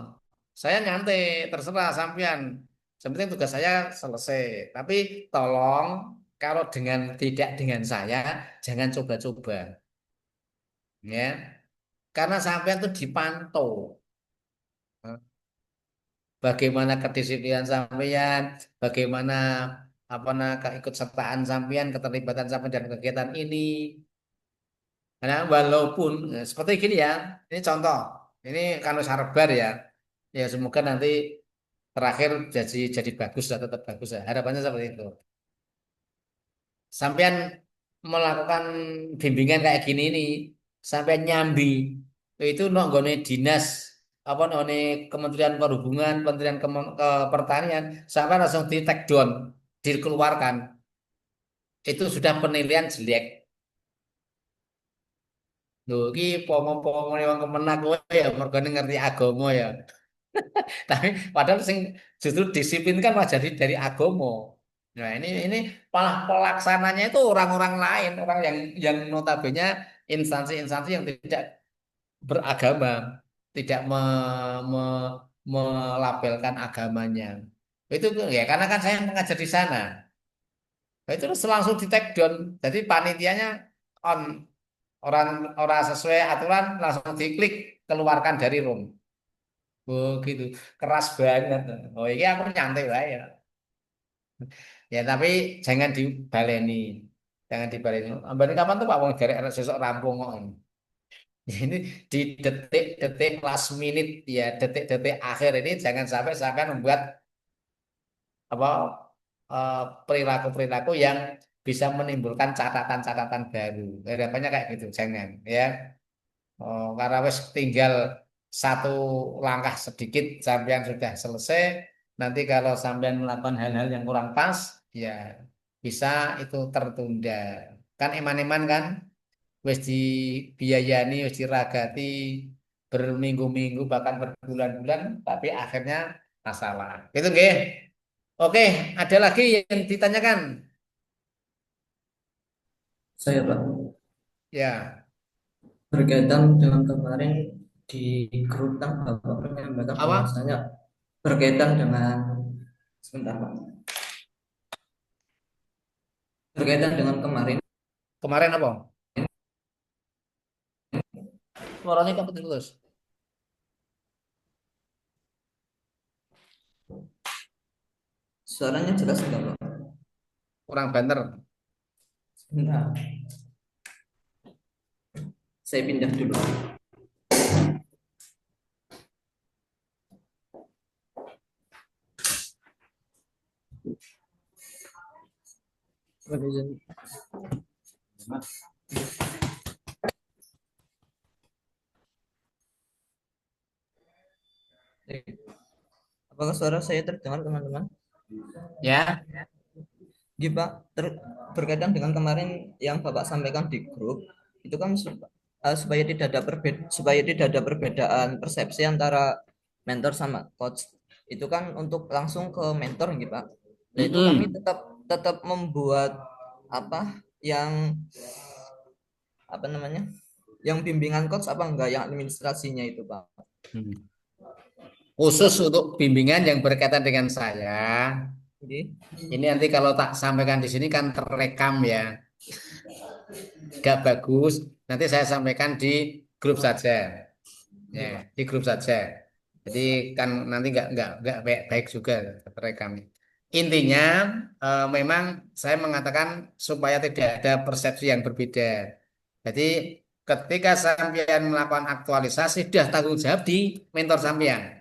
saya nyantai terserah sampean. Sepenting tugas saya selesai. Tapi tolong kalau tidak dengan saya jangan coba-coba. Ya. Karena sampean tuh dipantau. Bagaimana kedisiplinan sampean, bagaimana apa keikutsertaan sampean, keterlibatan sampean dalam kegiatan ini. Karena walaupun seperti gini ya, ini contoh, ini kan sarbar ya, ya semoga nanti terakhir jadi bagus dan tetap bagus ya. Harapannya seperti itu. Sampean melakukan bimbingan kayak gini ini, sampean nyambi itu nonggone dinas apa nonggone Kementerian Perhubungan, Kementerian Pertanian, sampai langsung di take down, dikeluarkan. Itu sudah penilaian jelek. Loh, iki pomo-pomo wong kemenak kowe ya mergo ngerti agama ya. Tapi padahal sing justru disiplin kan malah jadi dari agama. Nah, ini malah pelaksananya itu orang-orang lain, orang yang notabene instansi-instansi yang tidak beragama, tidak melabelkan agamanya. Itu ya karena kan saya mengajar di sana. Nah, itu langsung di take down. Jadi panitianya on orang orang sesuai aturan langsung diklik keluarkan dari room. Oh gitu, keras banget. Oh ini aku nyantai lah ya. Ya tapi jangan dibaleni, jangan dibaleni. Ambane kapan tuh Pak Wong dari sesok rampung kok. Ini di detik-detik last minute ya detik-detik akhir ini jangan sampai membuat apa perilaku-perilaku yang bisa menimbulkan catatan-catatan baru. Harapannya kayak gitu, jangan ya. Karena wes tinggal satu langkah sedikit sampean sudah selesai. Nanti kalau sampean melakukan hal-hal yang kurang pas, ya bisa itu tertunda. Kan eman-eman kan, wes dibiayani, wes diragati berminggu-minggu bahkan berbulan-bulan, tapi akhirnya masalah. Gitu nggih. Oke, ada lagi yang ditanyakan? Saya Pak, Ya, berkaitan dengan kemarin di grup kan Bapak menyampaikan apa? bahwasanya berkaitan dengan sebentar Pak, berkaitan dengan kemarin Kemarin apa? Suaranya kok terus. suaranya jelas enggak Pak? Kurang banter. Sebentar, saya pindah dulu. Apakah suara saya terdengar teman-teman? Ya, Gini Pak, berkaitan dengan kemarin yang Bapak sampaikan di grup, itu kan supaya tidak ada perbedaan persepsi antara mentor sama coach. Itu kan untuk langsung ke mentor gitu Pak. Nah, itu kami mm-mm. tetap tetap membuat apa yang apa namanya? Yang bimbingan coach apa enggak yang administrasinya itu Pak. Hmm. Khusus untuk bimbingan yang berkaitan dengan saya, Jadi, ini nanti kalau tak sampaikan di sini kan terekam ya, gak bagus. Nanti saya sampaikan di grup saja, ya, di grup saja. Jadi kan nanti nggak baik juga terekam. Intinya memang saya mengatakan supaya tidak ada persepsi yang berbeda. Jadi ketika sampean melakukan aktualisasi, sudah tanggung jawab di mentor sampean.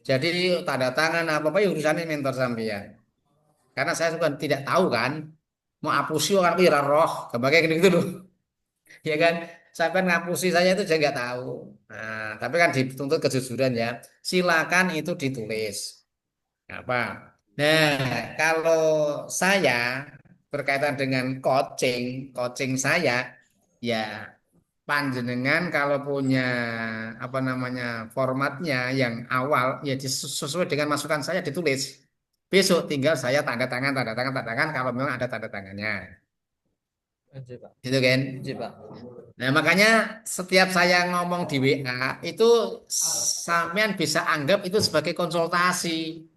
Jadi tanda tangan apa-apa ya urusannya mentor sampean. Karena saya juga tidak tahu kan, mau hapusi orang ira roh, kayak gitu loh. Ya kan, sampean ngapusi saya itu saya nggak tahu. Nah, tapi kan dituntut kejujuran ya. Silakan itu ditulis. Apa? Nah, kalau saya berkaitan dengan coaching saya, ya panjenengan kalau punya apa namanya formatnya yang awal ya sesuai dengan masukan saya ditulis. Besok tinggal saya tanda tangan kalau memang ada tanda tangannya. Oke, Pak. Gitu kan? Oke, Pak. Nah, makanya setiap saya ngomong di WA itu sampean bisa anggap itu sebagai konsultasi.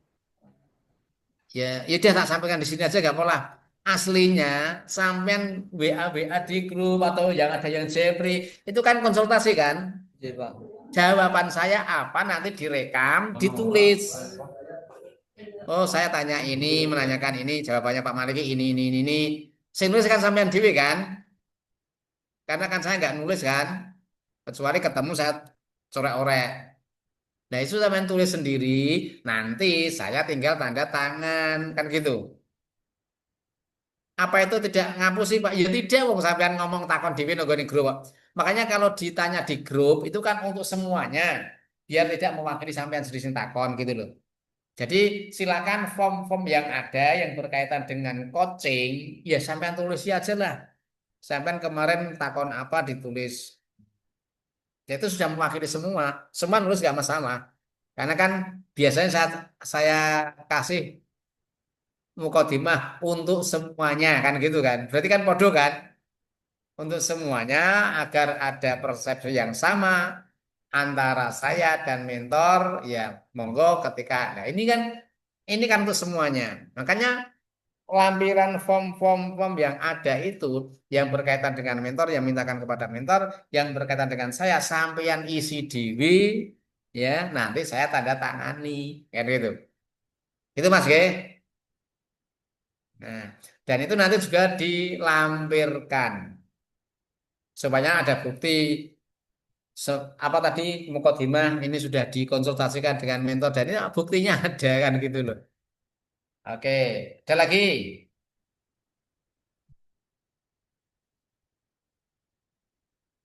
Ya udah tak sampaikan di sini aja gak apa-apa. Aslinya sampean WA di grup atau yang ada yang Jepri itu kan konsultasi kan. Oke, Pak. Jawaban saya apa nanti direkam, ditulis. Oh, saya tanya ini, menanyakan ini, jawabannya Pak Maliki ini. Saya nulis kan sampean dewi kan? Karena kan saya nggak nulis kan, kecuali ketemu saya corek-orek. Nah, itu sampean tulis sendiri, nanti saya tinggal tanda tangan, kan gitu. Apa itu tidak ngapusi Pak? Ya tidak, wong sampean ngomong takon dhewe nunggu di grup, Pak. Makanya kalau ditanya di grup itu kan untuk semuanya, biar tidak mewakili sampean sendiri takon gitu loh. Jadi silakan form-form yang ada yang berkaitan dengan coaching, ya sampean tulis aja lah. Sampean kemarin takon apa ditulis. Ya itu sudah mewakili semua. Semua nulis nggak masalah. Karena kan biasanya saat saya kasih mukadimah untuk semuanya kan gitu kan. Berarti kan podo kan untuk semuanya agar ada persepsi yang sama antara saya dan mentor ya monggo ketika nah ini kan untuk semuanya. Makanya lampiran form yang ada itu yang berkaitan dengan mentor yang mintakan kepada mentor yang berkaitan dengan saya sampeyan isi dewi ya nanti saya tanda tangani kan gitu. Itu Mas G. Nah, dan itu nanti juga dilampirkan supaya ada bukti apa tadi mukadimah ini sudah dikonsultasikan dengan mentor dan ini buktinya ada kan gitu loh. Oke, ada lagi?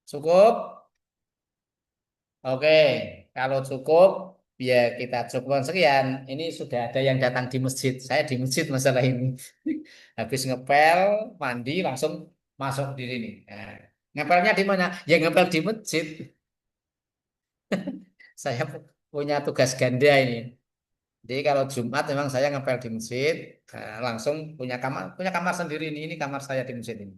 Cukup? Oke, kalau cukup, ya kita cukupkan sekian. Ini sudah ada yang datang di masjid. Saya di masjid masalah ini. Habis ngepel, mandi, langsung masuk di sini. Nah, ngepelnya di mana? Ya ngepel di masjid. Saya punya tugas ganda ini. Jadi kalau Jumat memang saya ngepel di masjid, langsung punya kamar sendiri ini. Ini kamar saya di masjid ini.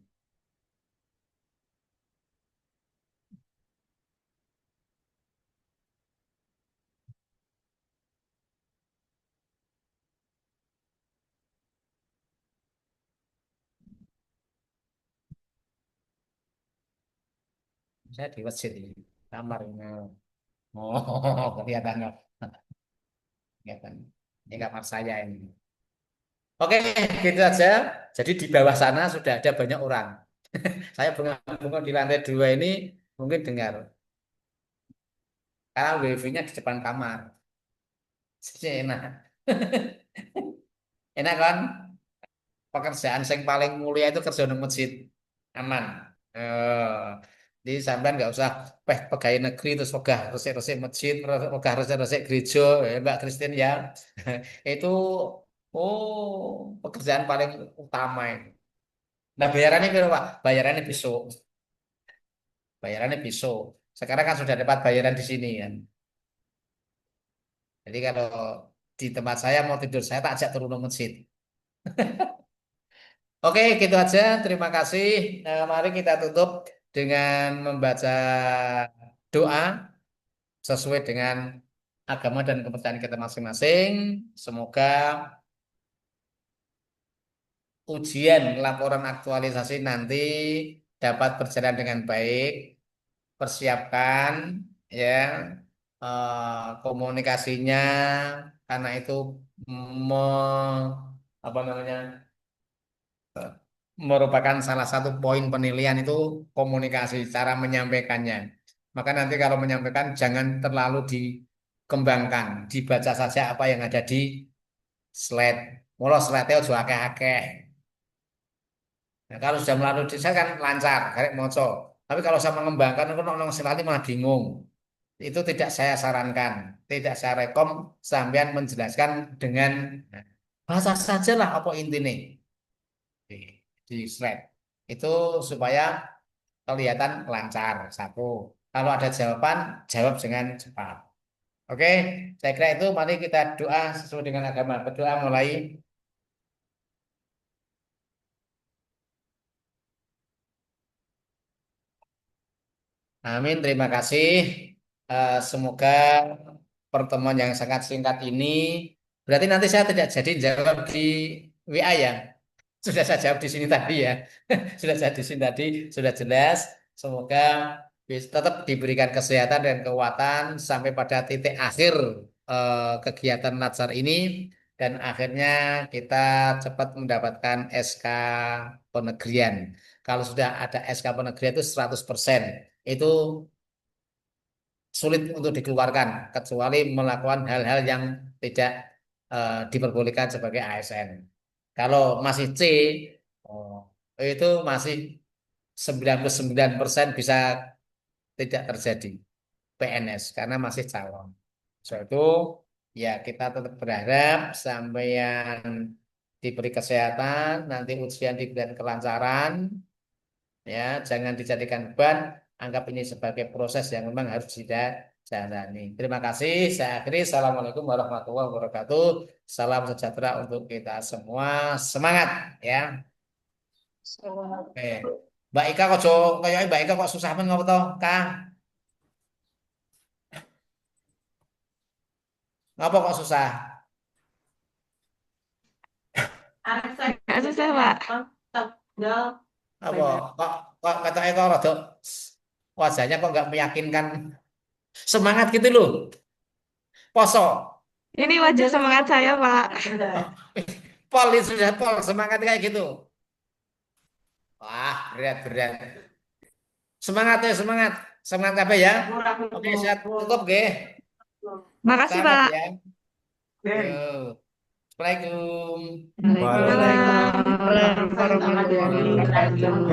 Saya di masjid ini. Kamarnya. Oh, kelihatan nggak? Kelihatan. Ini kamar saya ini. Oke, gitu aja. Jadi di bawah sana sudah ada banyak orang. Saya bengong di lantai 2 ini mungkin dengar. Karena wifi-nya di depan kamar. Jadi enak. Enak kan? Pekerjaan yang paling mulia itu kerja di masjid. Aman. Jadi sampean nggak usah pegawai negeri terus pegah resik-resik masjid, pegah resik-resik gereja, Mbak Christine ya. Itu pekerjaan paling utama itu. Nah, bayarannya berapa, Pak? Bayarannya besok. Bayarannya besok. Sekarang kan sudah dapat bayaran di sini kan. Jadi kalau di tempat saya mau tidur, saya tak ajak turun ke masjid. Oke, gitu aja. Terima kasih. Nah, mari kita tutup dengan membaca doa sesuai dengan agama dan kepercayaan kita masing-masing. Semoga ujian laporan aktualisasi nanti dapat berjalan dengan baik. Persiapkan ya komunikasinya karena itu apa namanya merupakan salah satu poin penilaian itu komunikasi, cara menyampaikannya. Maka nanti kalau menyampaikan jangan terlalu dikembangkan, dibaca saja apa yang ada di slide. Mula slide-nya ojo akeh-akeh. Nah, kalau sudah melalui desain kan lancar, karek moco. Tapi kalau saya mengembangkan, aku nong slide malah bingung. Itu tidak saya sarankan, tidak saya rekom sampean menjelaskan dengan bahasa saja lah apa intinya di, di slide. Itu supaya kelihatan lancar. Satu. Kalau ada jawaban, jawab dengan cepat. Oke, saya kira itu. Mari kita doa sesuai dengan agama. Berdoa mulai. Amin. Terima kasih. Semoga pertemuan yang sangat singkat ini. Berarti nanti saya tidak jadi jawab di WA ya. Sudah saya jawab di sini tadi ya. Sudah saya di sini tadi, sudah jelas. Semoga tetap diberikan kesehatan dan kekuatan sampai pada titik akhir kegiatan Latsar ini dan akhirnya kita cepat mendapatkan SK penegrian. Kalau sudah ada SK penegrian itu 100%. Itu sulit untuk dikeluarkan kecuali melakukan hal-hal yang tidak diperbolehkan sebagai ASN. Kalau masih C, oh, itu masih 99% bisa tidak terjadi PNS karena masih calon. So itu ya kita tetap berharap sampai diberi kesehatan, nanti ujian diberikan kelancaran, ya jangan dijadikan beban, anggap ini sebagai proses yang memang harus dijalani. Terima kasih. Saya akhiri. Assalamualaikum warahmatullahi wabarakatuh. Salam sejahtera untuk kita semua. Semangat ya. Oke. Mbak Ika kok kayaknya Mbak Ika kok susah men ngopo to, Kang? Ngapa kok susah? Nggak susah, Pak. Apa? Kok katanya kok rada wajahnya kok nggak meyakinkan. Semangat gitu loh. Poso. Ini wajah semangat saya, Pak. Pol itu sudah pol semangat kayak gitu. Wah, berat. Semangat ya, semangat. Semangat apa ya? Oke, saya tutup, ge. Makasih, Selamat Pak. ya. Yo. Assalamualaikum. Waalaikumsalam Waalaikumsalam warahmatullahi wabarakatuh.